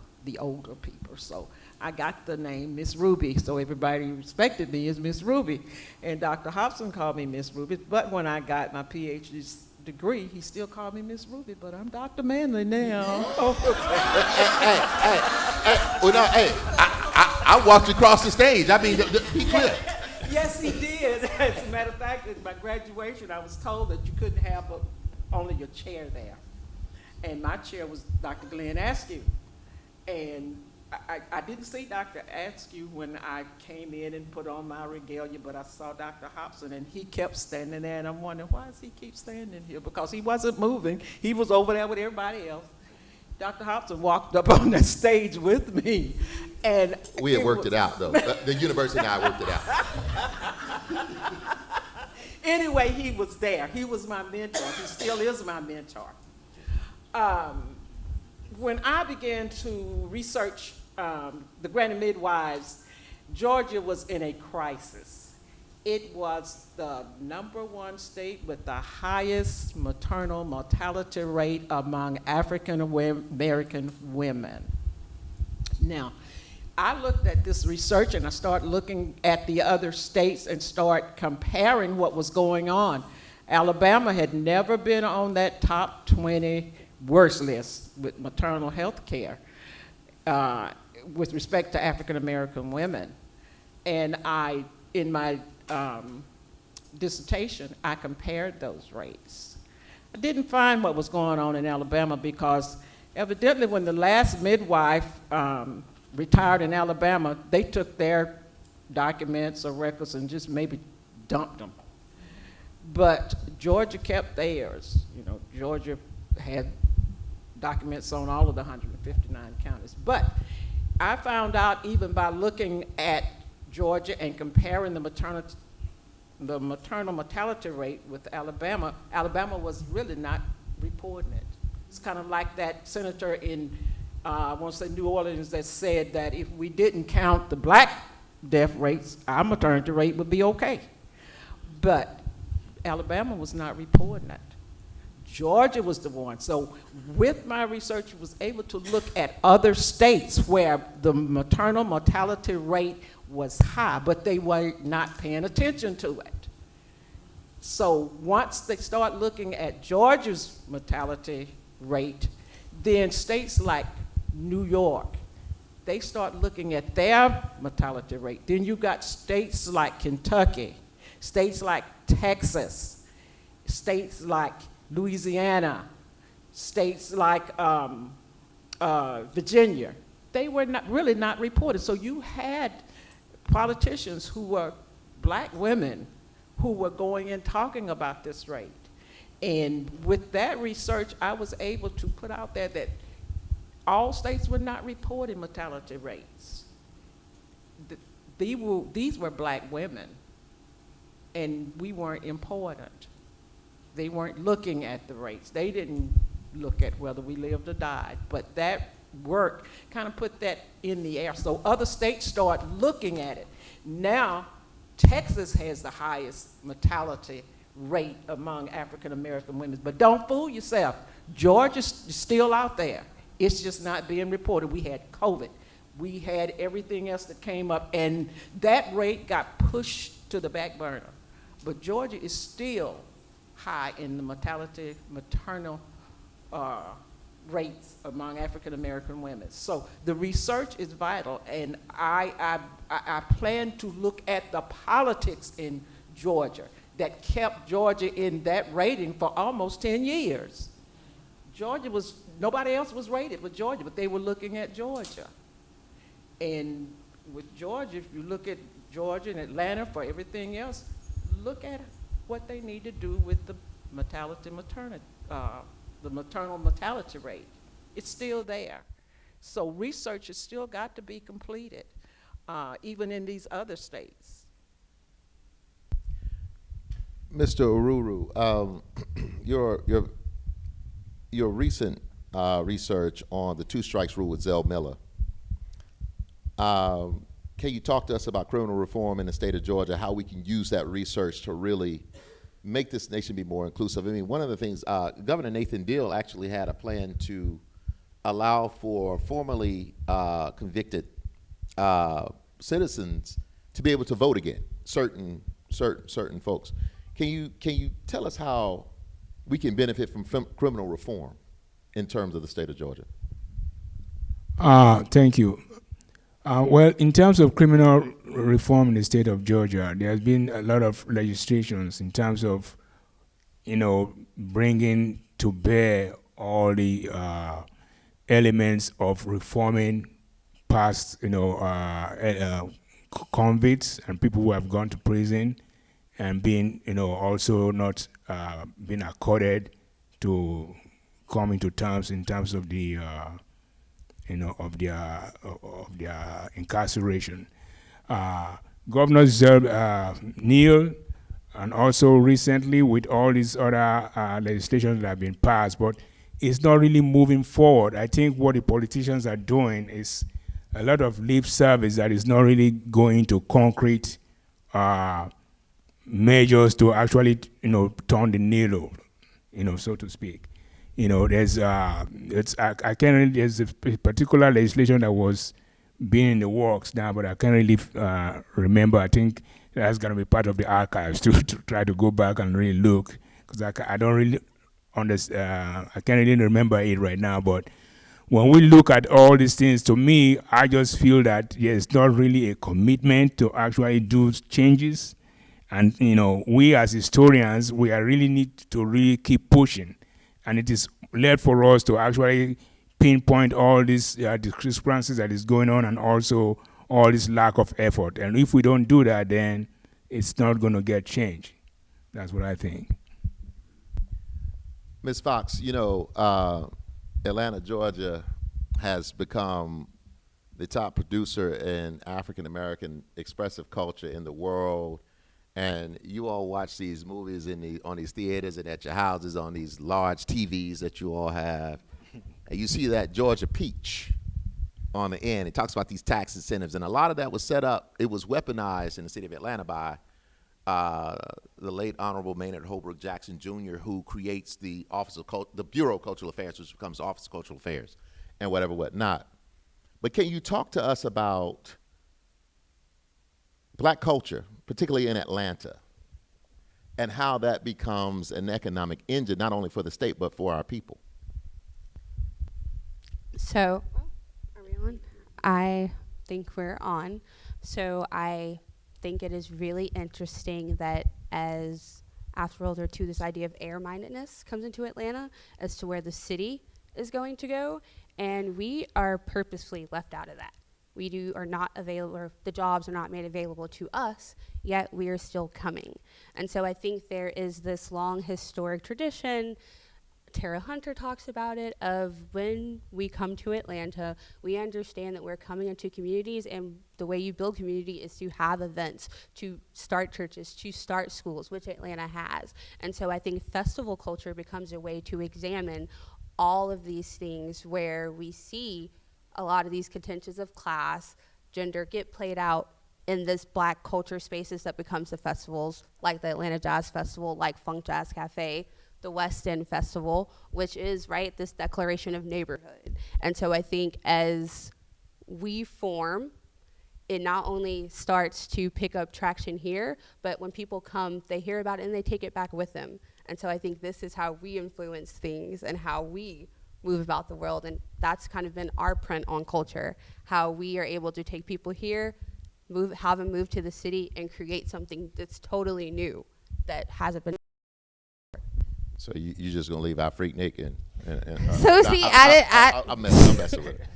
people. So I got the name Miss Ruby, so everybody respected me as Miss Ruby. And Dr. Hobson called me Miss Ruby, but when I got my PhD degree, he still called me Miss Ruby, but I'm Dr. Manley now. Well, no, hey, I walked across the stage. I mean, be clear. Yes, he did. As a matter of fact, at my graduation, I was told that you couldn't have only your chair there. And my chair was Dr. Glenn Askew. And I didn't see Dr. Askew when I came in and put on my regalia, but I saw Dr. Hobson, and he kept standing there, and I'm wondering, why does he keep standing here? Because he wasn't moving. He was over there with everybody else. Dr. Hobson walked up on that stage with me, and we had worked it out, though. The university and I worked it out. Anyway, he was there. He was my mentor. He still is my mentor. When I began to research the granny midwives, Georgia was in a crisis. It was the #1 state with the highest maternal mortality rate among African American women. Now, I looked at this research and I started looking at the other states and start comparing what was going on. Alabama had never been on that top 20 worst list with maternal health care with respect to African American women. And in my dissertation, I compared those rates. I didn't find what was going on in Alabama because evidently when the last midwife retired in Alabama, they took their documents or records and just maybe dumped them. But Georgia kept theirs. You know, Georgia had documents on all of the 159 counties. But I found out even by looking at Georgia and comparing the maternal mortality rate with Alabama, Alabama was really not reporting it. It's kind of like that senator in, I want to say New Orleans, that said that if we didn't count the black death rates, our maternity rate would be okay. But Alabama was not reporting it. Georgia was the one. So with my research, I was able to look at other states where the maternal mortality rate was high, but they were not paying attention to it. So once they start looking at Georgia's mortality rate, then states like New York, they start looking at their mortality rate. Then you got states like Kentucky, states like Texas, states like Louisiana, states like Virginia. They were really not reported. So you had politicians who were black women who were going and talking about this rate. And with that research, I was able to put out there that all states were not reporting mortality rates. These were black women, and we weren't important. They weren't looking at the rates. They didn't look at whether we lived or died. But that work kind of put that in the air. So other states start looking at it. Now, Texas has the highest mortality rate among African American women. But don't fool yourself. Georgia's still out there. It's just not being reported. We had COVID. We had everything else that came up, and that rate got pushed to the back burner. But Georgia is still high in the maternal rates among African American women. So the research is vital, and I plan to look at the politics in Georgia that kept Georgia in that rating for almost 10 years. Georgia was, nobody else was rated with Georgia, but they were looking at Georgia. And with Georgia, if you look at Georgia and Atlanta for everything else, look at what they need to do with the the maternal mortality rate. It's still there. So research has still got to be completed, even in these other states. Mr. Oruru, your recent research on the two strikes rule with Zell Miller, can you talk to us about criminal reform in the state of Georgia, how we can use that research to really make this nation be more inclusive? I mean, one of the things, Governor Nathan Deal actually had a plan to allow for formerly convicted citizens to be able to vote again, certain folks. Can you tell us how we can benefit from criminal reform in terms of the state of Georgia? Thank you. Well, in terms of criminal reform in the state of Georgia, there has been a lot of legislations in terms of, bringing to bear all the elements of reforming past, convicts and people who have gone to prison and being, also not been accorded to come into terms in terms of the of their incarceration. Governor Neal, and also recently with all these other legislations that have been passed, but it's not really moving forward. I think what the politicians are doing is a lot of lip service that is not really going to concrete measures to actually, turn the needle, so to speak. There's there's a particular legislation that was being in the works now, but I can't really remember. I think that's going to be part of the archives to try to go back and really look, because I don't really understand. I can't really remember it right now. But when we look at all these things, to me, I just feel that it's not really a commitment to actually do changes. And we as historians, we are really need to really keep pushing. And it is led for us to actually pinpoint all these discrepancies that is going on, and also all this lack of effort. And if we don't do that, then it's not going to get changed. That's what I think. Ms. Fox, Atlanta, Georgia has become the top producer in African-American expressive culture in the world. And you all watch these movies on these theaters and at your houses on these large TVs that you all have. And you see that Georgia peach on the end. It talks about these tax incentives. And a lot of that was set up, it was weaponized in the city of Atlanta by the late Honorable Maynard Holbrook Jackson Jr., who creates the Bureau of Cultural Affairs, which becomes the Office of Cultural Affairs and whatnot. But can you talk to us about black culture, particularly in Atlanta, and how that becomes an economic engine, not only for the state, but for our people? So, are we on? I think we're on. So I think it is really interesting that after World War II, this idea of air-mindedness comes into Atlanta as to where the city is going to go, and we are purposefully left out of that. We are not available, or the jobs are not made available to us, yet we are still coming. And so I think there is this long historic tradition, Tara Hunter talks about it, of when we come to Atlanta, we understand that we're coming into communities, and the way you build community is to have events, to start churches, to start schools, which Atlanta has. And so I think festival culture becomes a way to examine all of these things where we see a lot of these contentions of class, gender get played out in this black culture spaces that becomes the festivals, like the Atlanta Jazz Festival, like Funk Jazz Cafe, the West End Festival, which is, right, this declaration of neighborhood. And so I think as we form, it not only starts to pick up traction here, but when people come, they hear about it and they take it back with them. And so I think this is how we influence things and how we move about the world, and that's kind of been our print on culture, how we are able to take people here, have them move to the city, and create something that's totally new that hasn't been. So you just gonna leave out Freaknik and so see, I'm messing with it.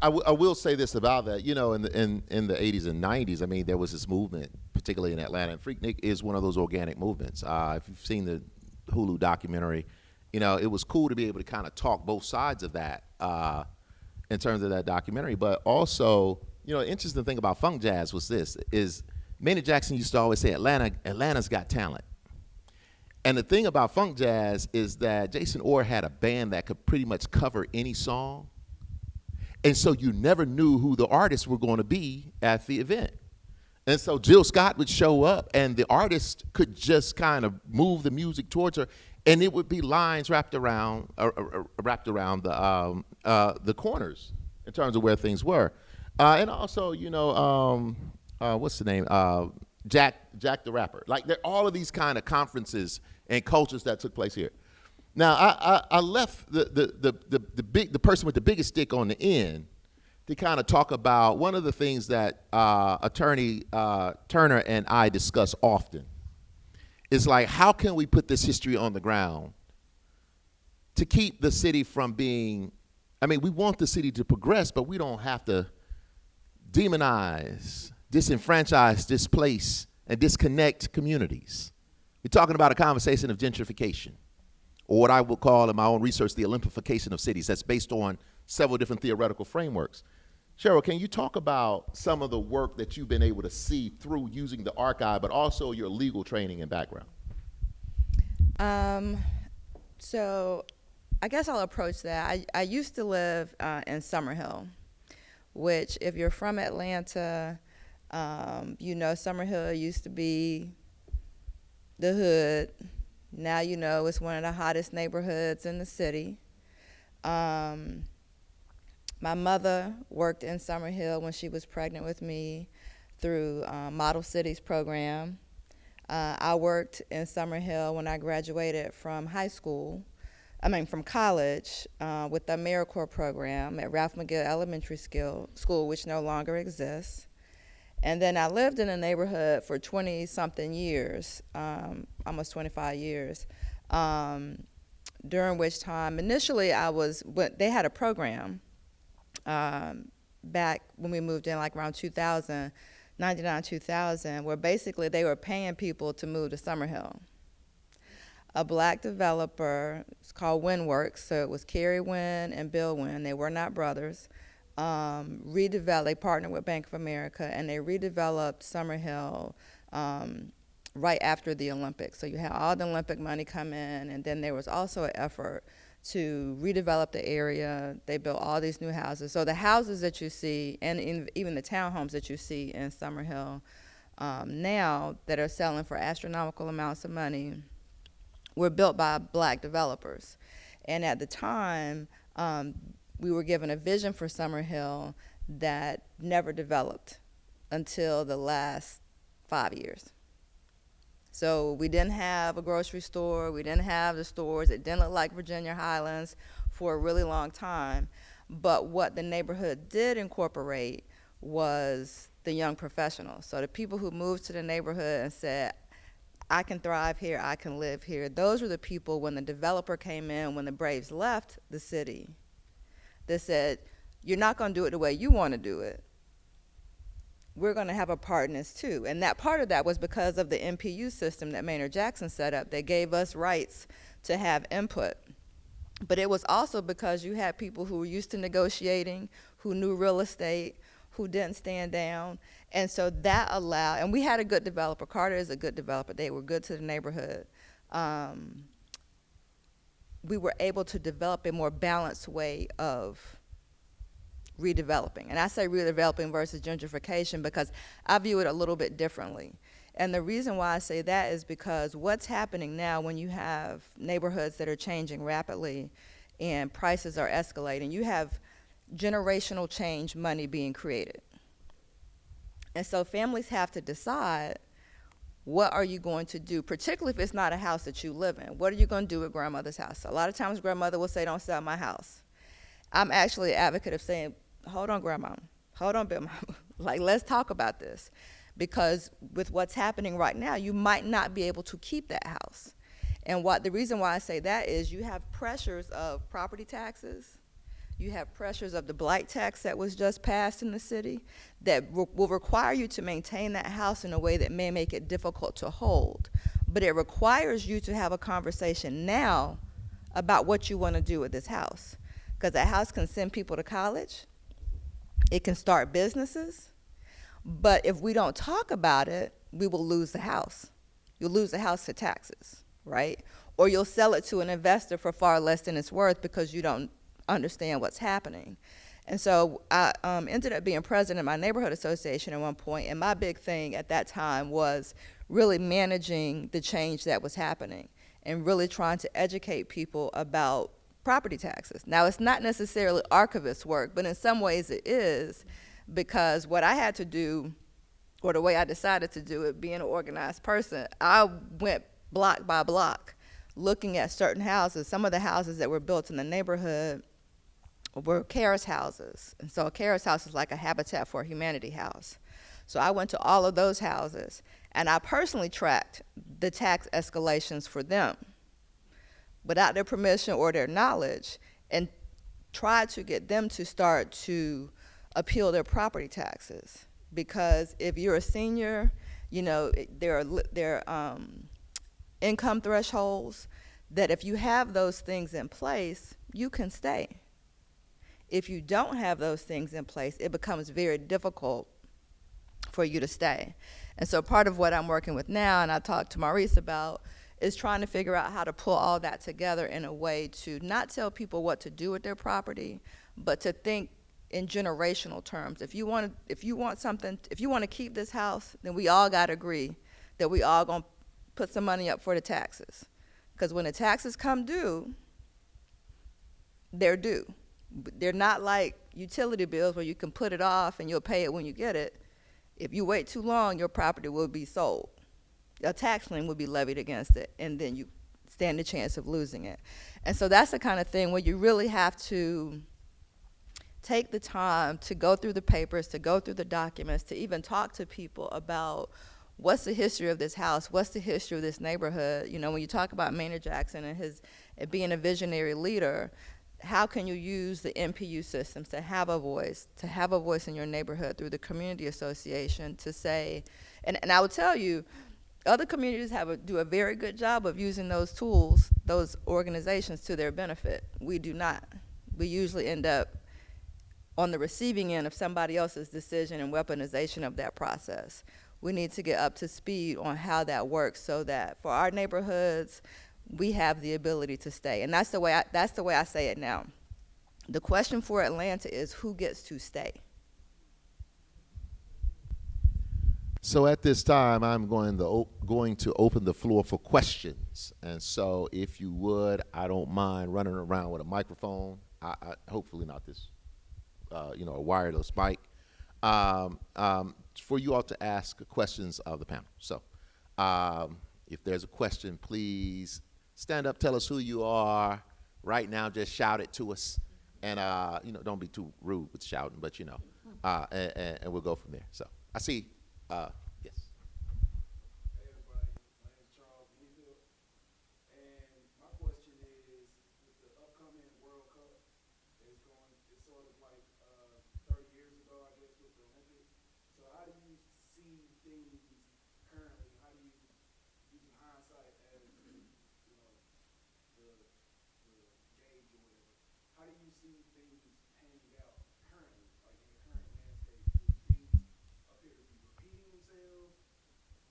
I will say this about that, in the 80s and 90s, I mean, there was this movement, particularly in Atlanta, and Freaknik is one of those organic movements. If you've seen the Hulu documentary, it was cool to be able to kind of talk both sides of that in terms of that documentary. But also, the interesting thing about funk jazz was this, is Maynard Jackson used to always say, Atlanta's got talent. And the thing about funk jazz is that Jason Orr had a band that could pretty much cover any song. And so you never knew who the artists were going to be at the event. And so Jill Scott would show up, and the artist could just kind of move the music towards her, and it would be lines wrapped around the corners in terms of where things were. And also, what's the name? Jack the Rapper. Like, there are all of these kind of conferences and cultures that took place here. Now, I left the person with the biggest stick on the end to kind of talk about one of the things that Attorney Turner and I discuss often. Is like, how can we put this history on the ground to keep the city from being, I mean, we want the city to progress, but we don't have to demonize, disenfranchise, displace, and disconnect communities. We're talking about a conversation of gentrification, or what I would call in my own research, the Olympification of cities. That's based on several different theoretical frameworks. Cheryl, can you talk about some of the work that you've been able to see through using the archive, but also your legal training and background? So I guess I'll approach that. I used to live in Summerhill, which if you're from Atlanta, you know Summerhill used to be the hood. Now you know it's one of the hottest neighborhoods in the city. My mother worked in Summerhill when she was pregnant with me through Model Cities program. I worked in Summerhill when I graduated from from college with the AmeriCorps program at Ralph McGill Elementary School, which no longer exists. And then I lived in the neighborhood for 20-something years, almost 25 years, during which time, initially they had a program back when we moved in, like around 2000, 99, 2000, where basically they were paying people to move to Summerhill. A black developer, it's called Wynworks, so it was Kerry Wynn and Bill Wynn, they were not brothers, they partnered with Bank of America, and they redeveloped Summerhill right after the Olympics. So you had all the Olympic money come in, and then there was also an effort to redevelop the area. They built all these new houses. So the houses that you see, and even the townhomes that you see in Summerhill now that are selling for astronomical amounts of money, were built by black developers. And at the time, we were given a vision for Summerhill that never developed until the last 5 years. So we didn't have a grocery store, we didn't have the stores, it didn't look like Virginia Highlands for a really long time. But what the neighborhood did incorporate was the young professionals. So the people who moved to the neighborhood and said, I can thrive here, I can live here, those were the people when the developer came in, when the Braves left the city, that said, you're not gonna do it the way you wanna do it. We're going to have a part in this too. And that part of that was because of the MPU system that Maynard Jackson set up. They gave us rights to have input. But it was also because you had people who were used to negotiating, who knew real estate, who didn't stand down. And so that allowed, and we had a good developer. Carter is a good developer. They were good to the neighborhood. We were able to develop a more balanced way of redeveloping. And I say redeveloping versus gentrification because I view it a little bit differently. And the reason why I say that is because what's happening now when you have neighborhoods that are changing rapidly and prices are escalating, you have generational change money being created. And so families have to decide, what are you going to do, particularly if it's not a house that you live in? What are you going to do with grandmother's house? A lot of times grandmother will say, don't sell my house. I'm actually an advocate of saying, hold on, Grandma. Hold on, Big Mama. Like, let's talk about this. Because with what's happening right now, you might not be able to keep that house. And the reason why I say that is you have pressures of property taxes. You have pressures of the blight tax that was just passed in the city that will require you to maintain that house in a way that may make it difficult to hold. But it requires you to have a conversation now about what you want to do with this house. Because that house can send people to college. It can start businesses, but if we don't talk about it, we will lose the house. You'll lose the house to taxes, right? Or you'll sell it to an investor for far less than it's worth because you don't understand what's happening. And so I ended up being president of my neighborhood association at one point, and my big thing at that time was really managing the change that was happening and really trying to educate people about property taxes. Now, it's not necessarily archivist work, but in some ways it is, because what I had to do, or the way I decided to do it, being an organized person, I went block by block looking at certain houses. Some of the houses that were built in the neighborhood were CARES houses. And so a CARES house is like a Habitat for Humanity house. So I went to all of those houses, and I personally tracked the tax escalations for them without their permission or their knowledge, and tried to get them to start to appeal their property taxes. Because if you're a senior, you know, there are income thresholds that if you have those things in place, you can stay. If you don't have those things in place, it becomes very difficult for you to stay. And so part of what I'm working with now, and I talked to Maurice about, is trying to figure out how to pull all that together in a way to not tell people what to do with their property, but to think in generational terms. If you want to keep this house, then we all got to agree that we all going to put some money up for the taxes. Because when the taxes come due, they're due. They're not like utility bills where you can put it off and you'll pay it when you get it. If you wait too long, your property will be sold. A tax lien will be levied against it, and then you stand a chance of losing it. And so that's the kind of thing where you really have to take the time to go through the papers, to go through the documents, to even talk to people about what's the history of this house, what's the history of this neighborhood. You know, when you talk about Maynard Jackson and his being a visionary leader, how can you use the MPU systems to have a voice in your neighborhood through the community association to say, and I would tell you, other communities do a very good job of using those tools, those organizations, to their benefit. We do not. We usually end up on the receiving end of somebody else's decision and weaponization of that process. We need to get up to speed on how that works so that for our neighborhoods, we have the ability to stay. And that's the way I say it now. The question for Atlanta is who gets to stay? So at this time, I'm going to open the floor for questions. And so if you would, I don't mind running around with a microphone. Hopefully not this, a wireless mic, for you all to ask questions of the panel. So if there's a question, please stand up, tell us who you are. Right now, just shout it to us. And, don't be too rude with shouting, but, and we'll go from there. So I see. Yes. Hey everybody, my name is Cheryl. And my question is, with the upcoming World Cup, it's sort of like 30 years ago, I guess, with the Olympics. So how do you see things currently? How do you, using hindsight as, the gauge or whatever, how do you see things panning out currently, like in the current landscape? Do things appear to be repeating themselves?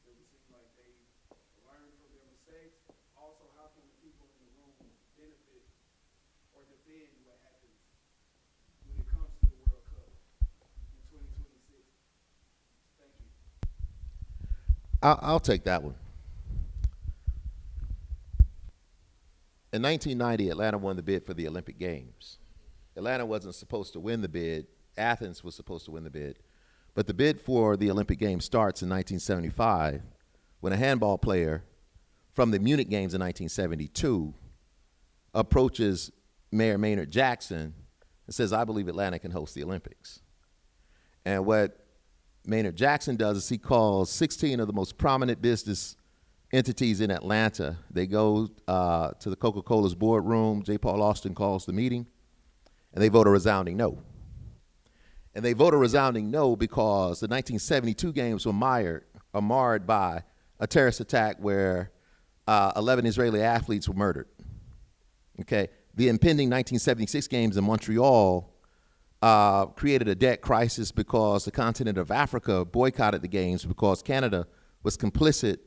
Does it seem like they learn from their mistakes? Also, how can the people in the room benefit or defend what happens when it comes to the World Cup in 2026? Thank you. I'll take that one. In 1990, Atlanta won the bid for the Olympic Games. Atlanta wasn't supposed to win the bid. Athens was supposed to win the bid. But the bid for the Olympic Games starts in 1975 when a handball player from the Munich Games in 1972 approaches Mayor Maynard Jackson and says, I believe Atlanta can host the Olympics. And what Maynard Jackson does is he calls 16 of the most prominent business entities in Atlanta. They go to the Coca-Cola's boardroom. J. Paul Austin calls the meeting, and they vote a resounding no. And they vote a resounding no because the 1972 games were marred by a terrorist attack where 11 Israeli athletes were murdered. Okay, the impending 1976 games in Montreal created a debt crisis because the continent of Africa boycotted the games because Canada was complicit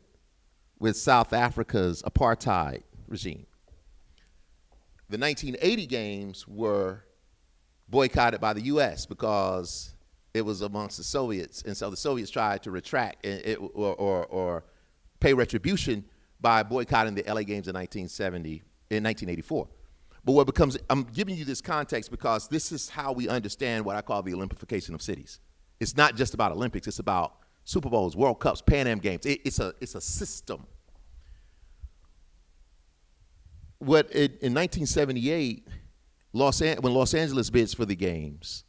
with South Africa's apartheid regime. The 1980 games were boycotted by the U.S. because it was amongst the Soviets, and so the Soviets tried to retract or pay retribution by boycotting the LA Games in 1984. But what becomes, I'm giving you this context because this is how we understand what I call the Olympification of cities. It's not just about Olympics, it's about Super Bowls, World Cups, Pan Am Games. It's a system. in 1978, when Los Angeles bids for the games,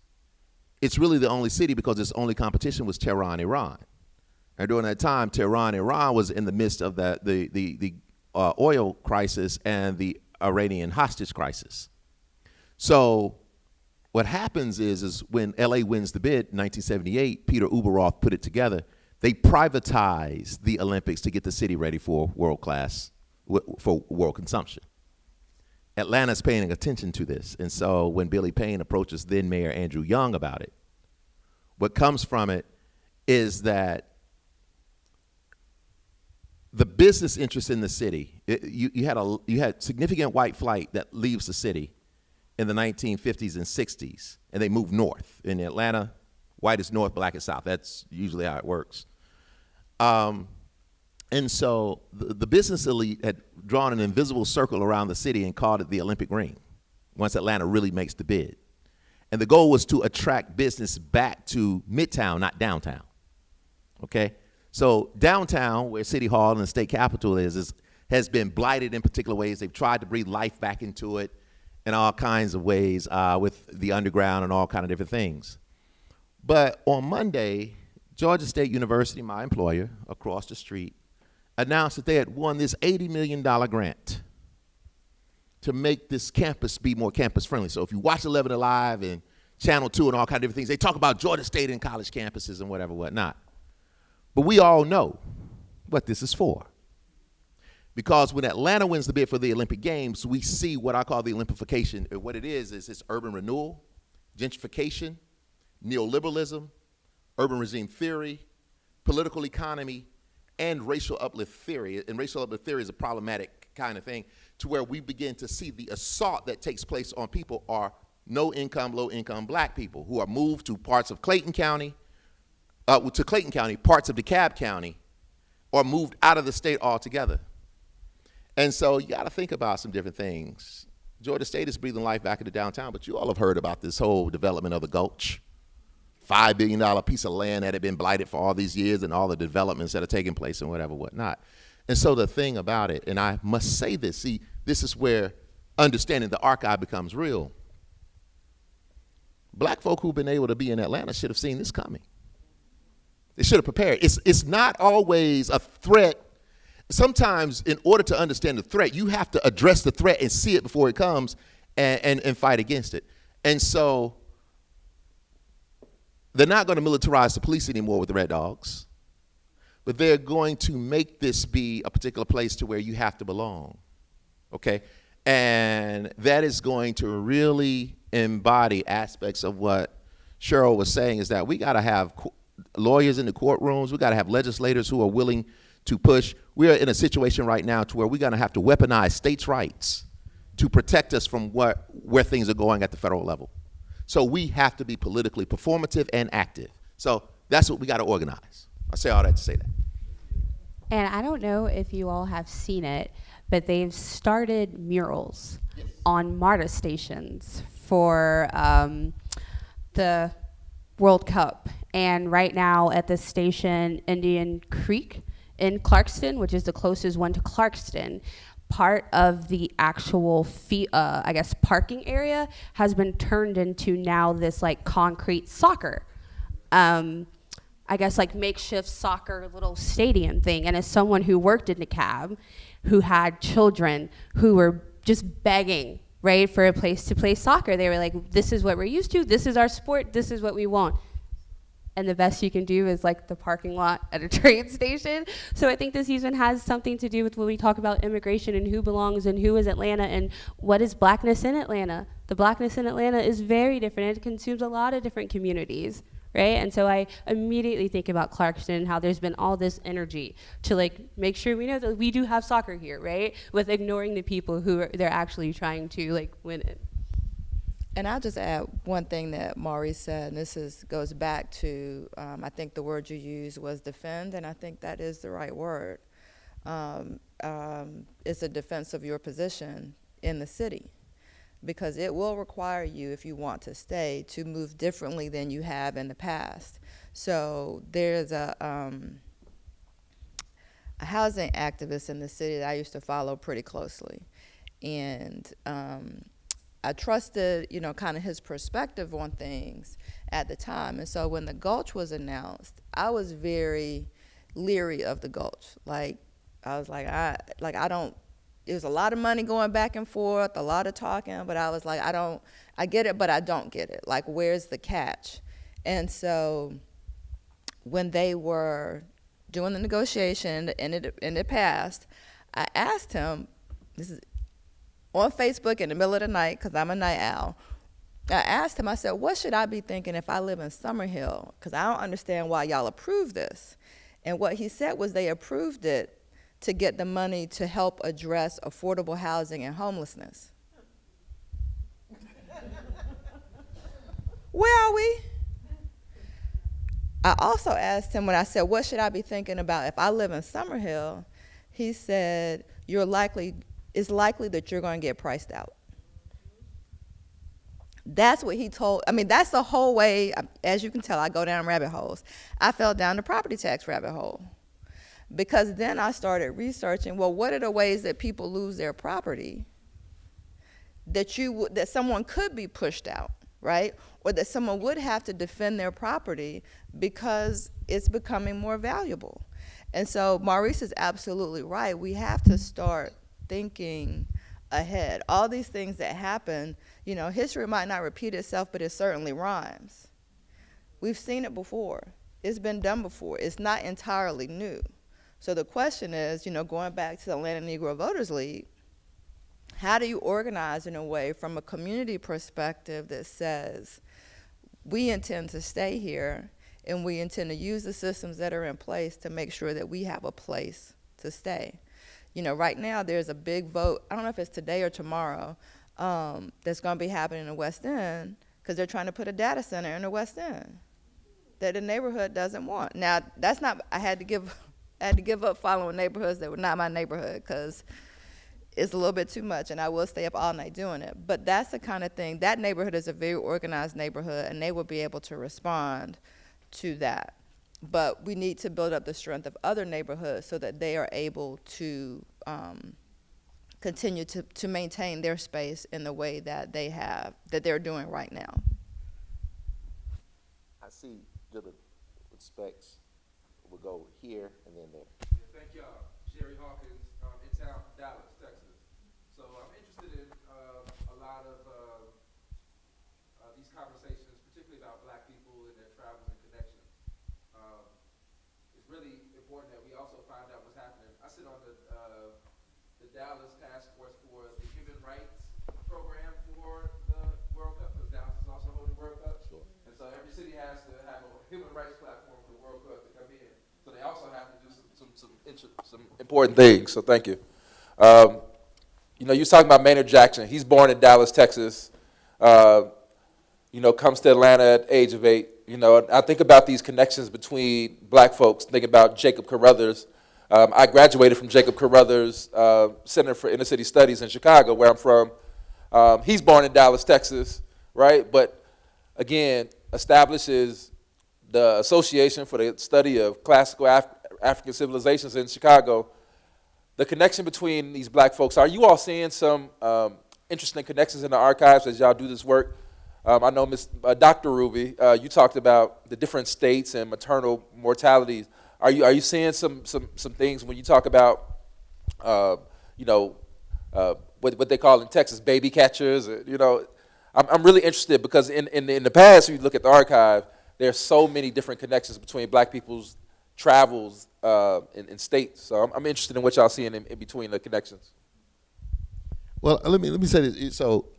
it's really the only city because its only competition was Tehran, Iran. And during that time, Tehran, Iran was in the midst of the oil crisis and the Iranian hostage crisis. So what happens is when LA wins the bid in 1978, Peter Uberoth put it together. They privatized the Olympics to get the city ready for world consumption. Atlanta's paying attention to this. And so when Billy Payne approaches then Mayor Andrew Young about it, what comes from it is that the business interest in the city, you had significant white flight that leaves the city in the 1950s and 60s, and they move north. In Atlanta, white is north, black is south. That's usually how it works. And so the business elite had drawn an invisible circle around the city and called it the Olympic Ring, once Atlanta really makes the bid. And the goal was to attract business back to Midtown, not downtown, okay? So downtown, where City Hall and the state capitol has been blighted in particular ways. They've tried to breathe life back into it in all kinds of ways with the underground and all kind of different things. But on Monday, Georgia State University, my employer, across the street, announced that they had won this $80 million grant to make this campus be more campus friendly. So if you watch 11 Alive and Channel 2 and all kinds of different things, they talk about Georgia State and college campuses and whatnot. But we all know what this is for. Because when Atlanta wins the bid for the Olympic Games, we see what I call the Olympification. What it is it's urban renewal, gentrification, neoliberalism, urban regime theory, political economy, and racial uplift theory. And racial uplift theory is a problematic kind of thing to where we begin to see the assault that takes place on people are no-income, low-income black people who are moved to parts of Clayton County, parts of DeKalb County, or moved out of the state altogether. And so you got to think about some different things. Georgia State is breathing life back into downtown, but you all have heard about this whole development of the Gulch. $5 billion piece of land that had been blighted for all these years and all the developments that are taking place and whatnot. And so the thing about it, and I must say this, see, this is where understanding the archive becomes real. Black folk who've been able to be in Atlanta should have seen this coming. They should have prepared. It's not always a threat. Sometimes in order to understand the threat, you have to address the threat and see it before it comes and fight against it. And so they're not going to militarize the police anymore with the Red Dogs, but they're going to make this be a particular place to where you have to belong, okay? And that is going to really embody aspects of what Cheryl was saying, is that we got to have lawyers in the courtrooms. We got to have legislators who are willing to push. We are in a situation right now to where we're going to have to weaponize states' rights to protect us from where things are going at the federal level. So we have to be politically performative and active. So that's what we got to organize. I say all that to say that. And I don't know if you all have seen it, but they've started murals on MARTA stations for the World Cup. And right now at the station Indian Creek in Clarkston, which is the closest one to Clarkston, part of the actual parking area has been turned into now this like concrete soccer, makeshift soccer little stadium thing. And as someone who worked in the cab, who had children who were just begging, right, for a place to play soccer, they were like, this is what we're used to, this is our sport, this is what we want. And the best you can do is like the parking lot at a train station. So I think this even has something to do with when we talk about immigration and who belongs and who is Atlanta and what is blackness in Atlanta. The blackness in Atlanta is very different. It consumes a lot of different communities, right? And so I immediately think about Clarkston and how there's been all this energy to like make sure we know that we do have soccer here, right? With ignoring the people who they're actually trying to like win it. And I'll just add one thing that Maurice said, and this goes back to, I think the word you used was defend, and I think that is the right word. It's a defense of your position in the city, because it will require you, if you want to stay, to move differently than you have in the past. So there's a housing activist in the city that I used to follow pretty closely. And I trusted, you know, kind of his perspective on things at the time. And so when the Gulch was announced, I was very leery of the Gulch. Like, I was like, I don't, it was a lot of money going back and forth, a lot of talking, but I was like, I get it, but I don't get it. Like, where's the catch? And so when they were doing the negotiation and it passed, I asked him, this is on Facebook in the middle of the night, because I'm a night owl. I asked him, I said, what should I be thinking if I live in Summerhill? Because I don't understand why y'all approved this. And what he said was they approved it to get the money to help address affordable housing and homelessness. Where are we? I also asked him when I said, what should I be thinking about if I live in Summerhill? He said, it's likely that you're going to get priced out. That's what he told. I mean, that's the whole way, as you can tell, I go down rabbit holes. I fell down the property tax rabbit hole. Because then I started researching, well, what are the ways that people lose their property that someone could be pushed out, right? Or that someone would have to defend their property because it's becoming more valuable. And so Maurice is absolutely right. We have to start thinking ahead. All these things that happen, you know, history might not repeat itself, but it certainly rhymes. We've seen it before. It's been done before. It's not entirely new. So the question is, you know, going back to the Atlanta Negro Voters League, how do you organize in a way from a community perspective that says, we intend to stay here and we intend to use the systems that are in place to make sure that we have a place to stay. You know, right now there's a big vote, I don't know if it's today or tomorrow, that's going to be happening in the West End because they're trying to put a data center in the West End that the neighborhood doesn't want. Now, that's not, I had to give up following neighborhoods that were not my neighborhood because it's a little bit too much, and I will stay up all night doing it. But that's the kind of thing, that neighborhood is a very organized neighborhood, and they will be able to respond to that. But we need to build up the strength of other neighborhoods so that they are able to continue to maintain their space in the way that they're doing right now. I see Dylan with specs. We'll go here and then there. Yeah, thank y'all. Sherry Hawkins, in town, Dallas, Texas. So I'm interested in a lot of these conversations, particularly about Black people and their travels and connections. It's really important that we also find out what's happening. I sit on the Dallas Task Force for the Human Rights Program for the World Cup, because Dallas is also holding World Cup. Sure. And so every city has to have a human rights platform for the World Cup to come in. So they also have to do some important things. So thank you. You know, you was talking about Maynard Jackson. He's born in Dallas, Texas. You know, comes to Atlanta at the age of 8. You know, I think about these connections between Black folks. Think about Jacob Carruthers. I graduated from Jacob Carruthers Center for Inner City Studies in Chicago, where I'm from. He's born in Dallas, Texas, right? But again, establishes the Association for the Study of Classical African Civilizations in Chicago. The connection between these Black folks, are you all seeing some interesting connections in the archives as y'all do this work? I know Dr. Ruby, you talked about the different states and maternal mortalities. Are you seeing some things when you talk about, you know, what they call in Texas baby catchers? You know, I'm really interested because in the past, when you look at the archive, there's so many different connections between Black people's travels in states. So I'm interested in what y'all seeing in between the connections. Well, let me say this. So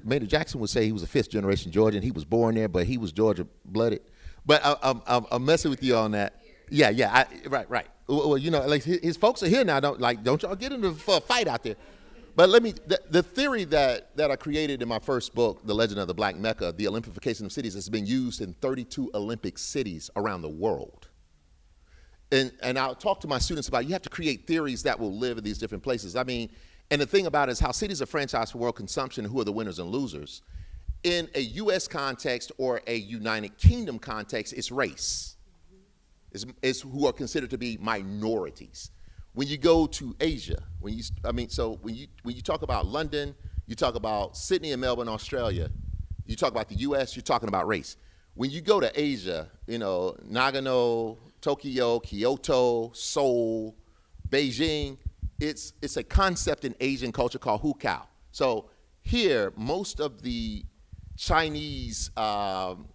Maynard Jackson would say he was a 5th generation Georgian. He was born there, but he was Georgia blooded. But I'm messing with you on that. Yeah. Right. Well, you know, like his folks are here now. Don't y'all get into a fight out there. But the theory that I created in my first book, The Legend of the Black Mecca, the Olympification of cities, has been used in 32 Olympic cities around the world. And I'll talk to my students about, you have to create theories that will live in these different places. I mean, and the thing about it is how cities are franchised for world consumption, who are the winners and losers. In a U.S. context or a United Kingdom context, it's race. It's who are considered to be minorities. When you go to Asia, so when you talk about London, you talk about Sydney and Melbourne, Australia, you talk about the U.S., you're talking about race. When you go to Asia, Nagano, Tokyo, Kyoto, Seoul, Beijing, it's a concept in Asian culture called hukao. So here, most of the Chinese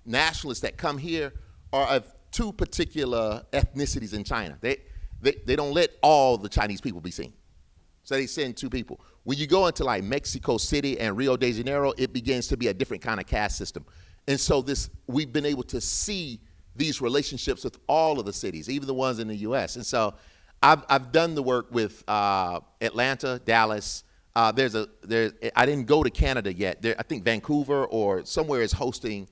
nationalists that come here are of two particular ethnicities in China. They don't let all the Chinese people be seen. So they send two people. When you go into like Mexico City and Rio de Janeiro, it begins to be a different kind of caste system. And so we've been able to see these relationships with all of the cities, even the ones in the U.S. And so I've done the work with Atlanta, Dallas. I didn't go to Canada yet. I think Vancouver or somewhere is hosting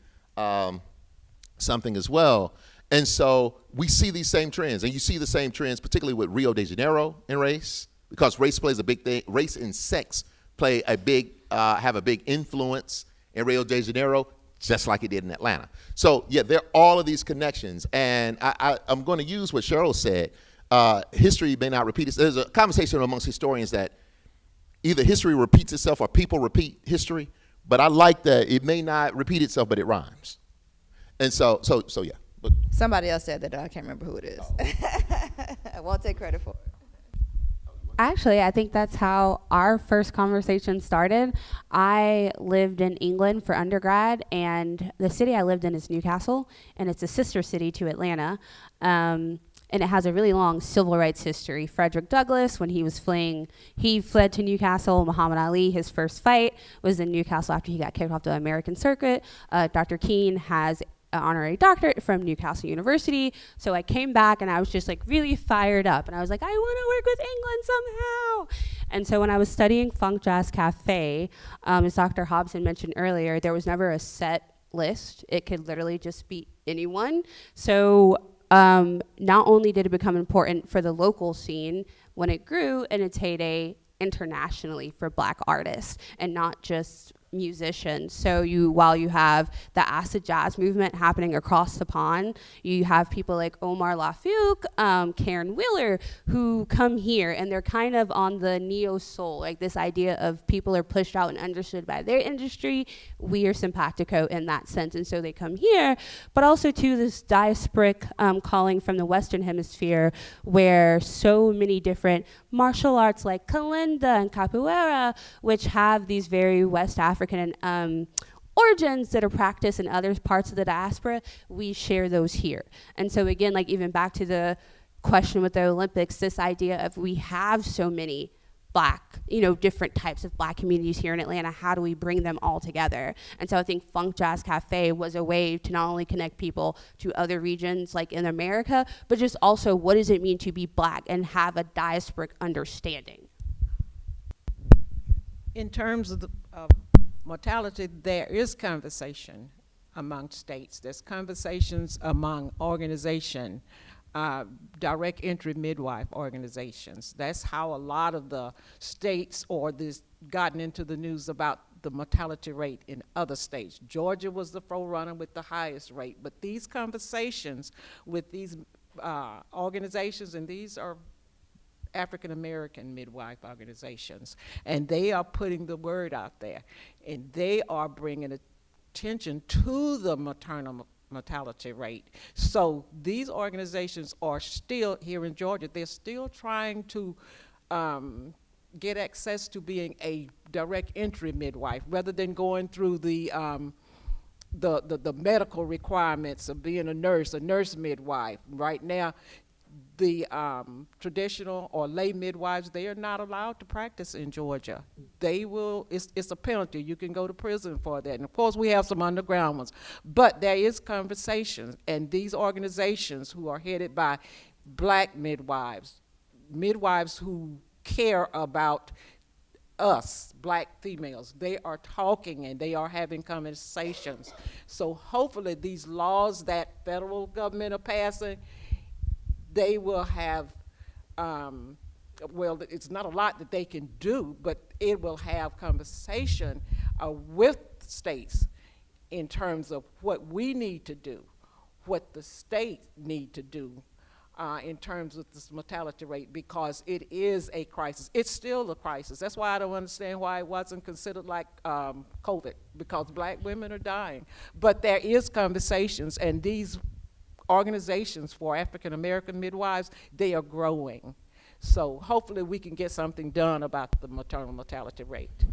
something as well. And so we see these same trends, and you see the same trends, particularly with Rio de Janeiro and race, because race plays a big thing. Race and sex have a big influence in Rio de Janeiro, just like it did in Atlanta. So yeah, there are all of these connections, and I'm going to use what Cheryl said. History may not repeat itself. There's a conversation amongst historians that either history repeats itself or people repeat history, but I like that it may not repeat itself, but it rhymes. And so yeah. But Somebody else said that, I can't remember who it is. I won't take credit for it. Actually, I think that's how our first conversation started. I lived in England for undergrad, and the city I lived in is Newcastle, and it's a sister city to Atlanta. And it has a really long civil rights history. Frederick Douglass, when he was fleeing, he fled to Newcastle. Muhammad Ali, his first fight was in Newcastle after he got kicked off the American circuit. Dr. King has an honorary doctorate from Newcastle University. So I came back and I was just like really fired up. And I was like, I want to work with England somehow. And so when I was studying Funk Jazz Cafe, as Dr. Hobson mentioned earlier, there was never a set list. It could literally just be anyone. So not only did it become important for the local scene when it grew in its heyday internationally for Black artists and not just musicians. So while you have the acid jazz movement happening across the pond, you have people like Omar Lafouque, Karen Wheeler, who come here and they're kind of on the neo-soul, like this idea of people are pushed out and understood by their industry. We are simpatico in that sense, and so they come here, but also to this diasporic calling from the Western Hemisphere, where so many different martial arts like kalinda and capoeira, which have these very West African origins that are practiced in other parts of the diaspora, we share those here. And so again, like even back to the question with the Olympics, this idea of we have so many Black, different types of Black communities here in Atlanta, how do we bring them all together? And so I think Funk Jazz Cafe was a way to not only connect people to other regions like in America, but just also what does it mean to be Black and have a diasporic understanding? In terms of mortality, there is conversation among states. There's conversations among organizations, direct entry midwife organizations. That's how a lot of the states or this gotten into the news about the mortality rate in other states. Georgia was the forerunner with the highest rate, but these conversations with these organizations, and these are African American midwife organizations, and they are putting the word out there, and they are bringing attention to the maternal mortality rate. So these organizations are still here in Georgia. They're still trying to get access to being a direct entry midwife rather than going through the medical requirements of being a nurse midwife. Right now, the traditional or lay midwives, they are not allowed to practice in Georgia. They will, it's a penalty. You can go to prison for that. And of course, we have some underground ones. But there is conversations, and these organizations who are headed by Black midwives who care about us, Black females, they are talking and they are having conversations. So hopefully these laws that federal government are passing, they will have, well, it's not a lot that they can do, but it will have conversation with states in terms of what we need to do, what the states need to do in terms of this mortality rate, because it is a crisis. It's still a crisis. That's why I don't understand why it wasn't considered like COVID, because black women are dying. But there is conversations, and these organizations for African American midwives, they are growing. So hopefully we can get something done about the maternal mortality rate.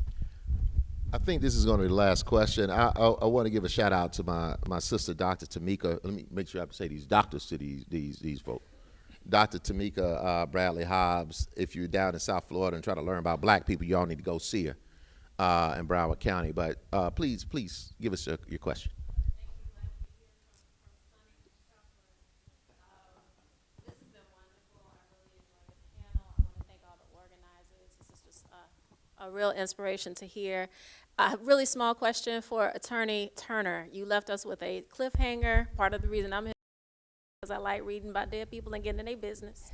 I think this is going to be the last question. I want to give a shout out to my sister, Dr. Tamika. Let me make sure I have to say these doctors to these folks. Dr. Tamika Bradley Hobbs. If you're down in South Florida and try to learn about black people, you all need to go see her in Broward County. But please give us your question. A real inspiration to hear. A really small question for Attorney Turner. You left us with a cliffhanger. Part of the reason I'm here is because I like reading about dead people and getting in their business.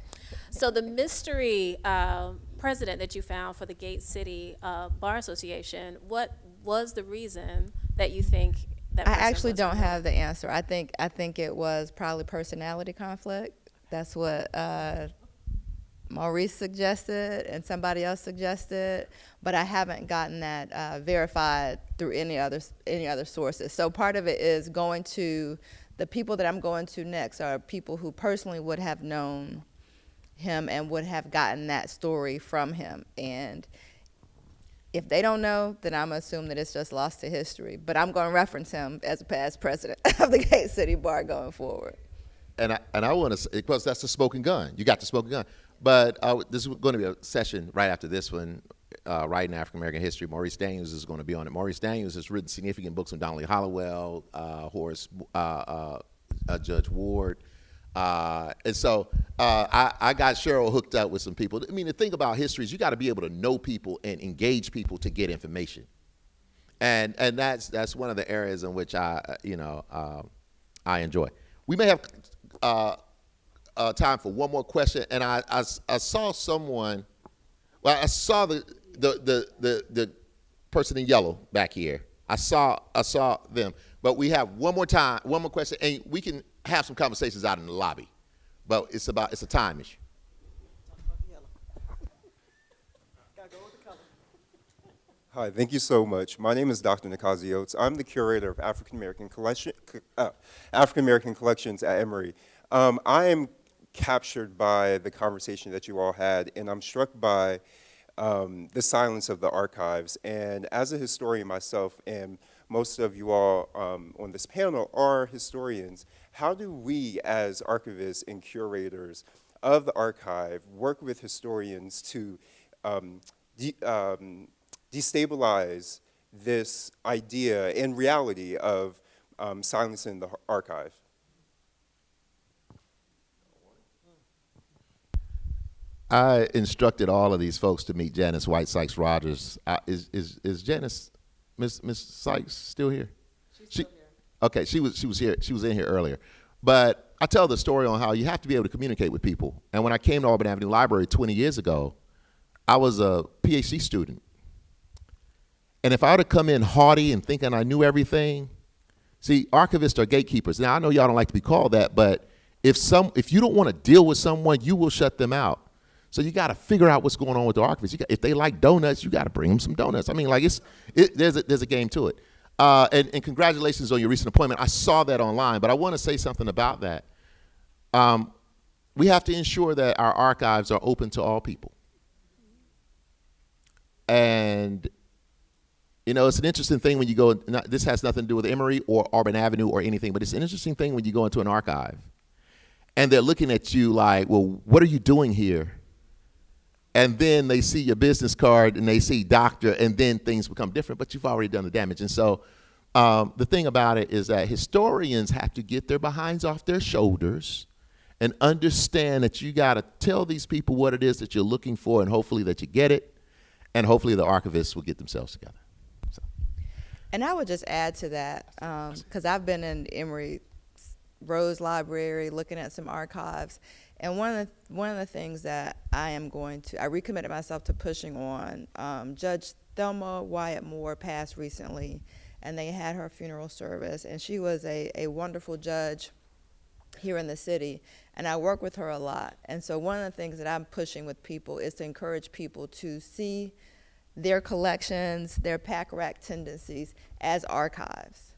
So the mystery president that you found for the Gate City Bar Association, what was the reason that you think that I person actually was don't removed? have the answer. I think it was probably personality conflict. That's what Maurice suggested and somebody else suggested, but I haven't gotten that verified through any other sources. So part of it is going to the people that I'm going to next are people who personally would have known him and would have gotten that story from him. And if they don't know, then I'm gonna assume that it's just lost to history. But I'm going to reference him as a past president of the Gate City Bar going forward. And I want to say, because that's the smoking gun. You got the smoking gun. But this is going to be a session right after this one, right in African American history. Maurice Daniels is going to be on it. Maurice Daniels has written significant books on Donnelly Hollowell, Horace, Judge Ward. And so I got Cheryl hooked up with some people. I mean, the thing about history is you got to be able to know people and engage people to get information. And that's one of the areas in which I enjoy. We may have time for one more question, and I saw someone. Well, I saw the person in yellow back here. I saw them, but we have one more question, and we can have some conversations out in the lobby. But it's a time issue. Hi, thank you so much. My name is Dr. Nakazi Oates. I'm the curator of African American collections at Emory. I am captured by the conversation that you all had, and I'm struck by the silence of the archives. And as a historian myself, and most of you all on this panel are historians, how do we as archivists and curators of the archive work with historians to destabilize this idea and reality of silence in the archive? I instructed all of these folks to meet Janice White Sykes Rogers. Is Janice, Miss Sykes, still here? She's still here. Okay, she was here. She was in here earlier. But I tell the story on how you have to be able to communicate with people. And when I came to Auburn Avenue Library 20 years ago, I was a PhD student. And if I would have come in haughty and thinking I knew everything, see, archivists are gatekeepers. Now, I know y'all don't like to be called that, but if you don't want to deal with someone, you will shut them out. So you got to figure out what's going on with the archivists. If they like donuts, you got to bring them some donuts. I mean, like there's a game to it. And congratulations on your recent appointment. I saw that online, but I want to say something about that. We have to ensure that our archives are open to all people. And it's an interesting thing when you go, this has nothing to do with Emory or Auburn Avenue or anything, but it's an interesting thing when you go into an archive and they're looking at you like, well, what are you doing here? And then they see your business card and they see doctor, and then things become different, but you've already done the damage. And so the thing about it is that historians have to get their behinds off their shoulders and understand that you got to tell these people what it is that you're looking for, and hopefully that you get it, and hopefully the archivists will get themselves together. So. And I would just add to that, because I've been in Emory Rose Library looking at some archives, and one of the things that I recommitted myself to pushing on. Judge Thelma Wyatt Moore passed recently, and they had her funeral service, and she was a wonderful judge here in the city, and I work with her a lot. And so one of the things that I'm pushing with people is to encourage people to see their collections, their pack rack tendencies as archives.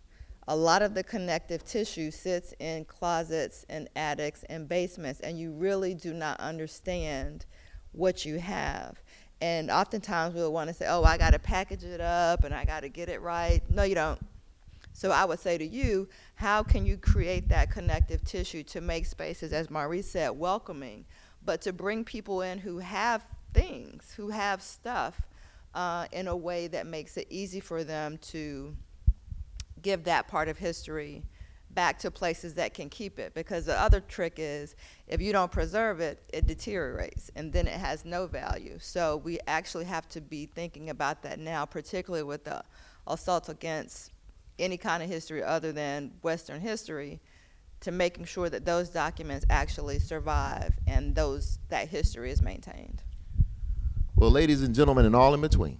A lot of the connective tissue sits in closets and attics and basements, and you really do not understand what you have. And oftentimes we'll want to say, oh, I got to package it up and I got to get it right. No, you don't. So I would say to you, how can you create that connective tissue to make spaces, as Maurice said, welcoming, but to bring people in who have things, who have stuff, in a way that makes it easy for them to give that part of history back to places that can keep it. Because the other trick is, if you don't preserve it, it deteriorates, and then it has no value. So we actually have to be thinking about that now, particularly with the assault against any kind of history other than Western history, to making sure that those documents actually survive and that history is maintained. Well, ladies and gentlemen, and all in between,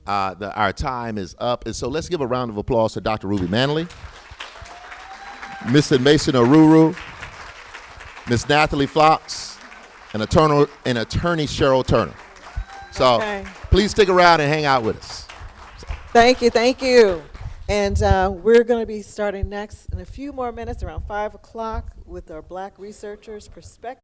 our time is up. And so let's give a round of applause to Dr. Ruby Manley, Mr. Mason Oruru, Ms. Nathalie Fox, and attorney Cheryl Turner. So please stick around and hang out with us. Thank you, thank you. And we're going to be starting next in a few more minutes, around 5 o'clock, with our Black Researchers Perspective.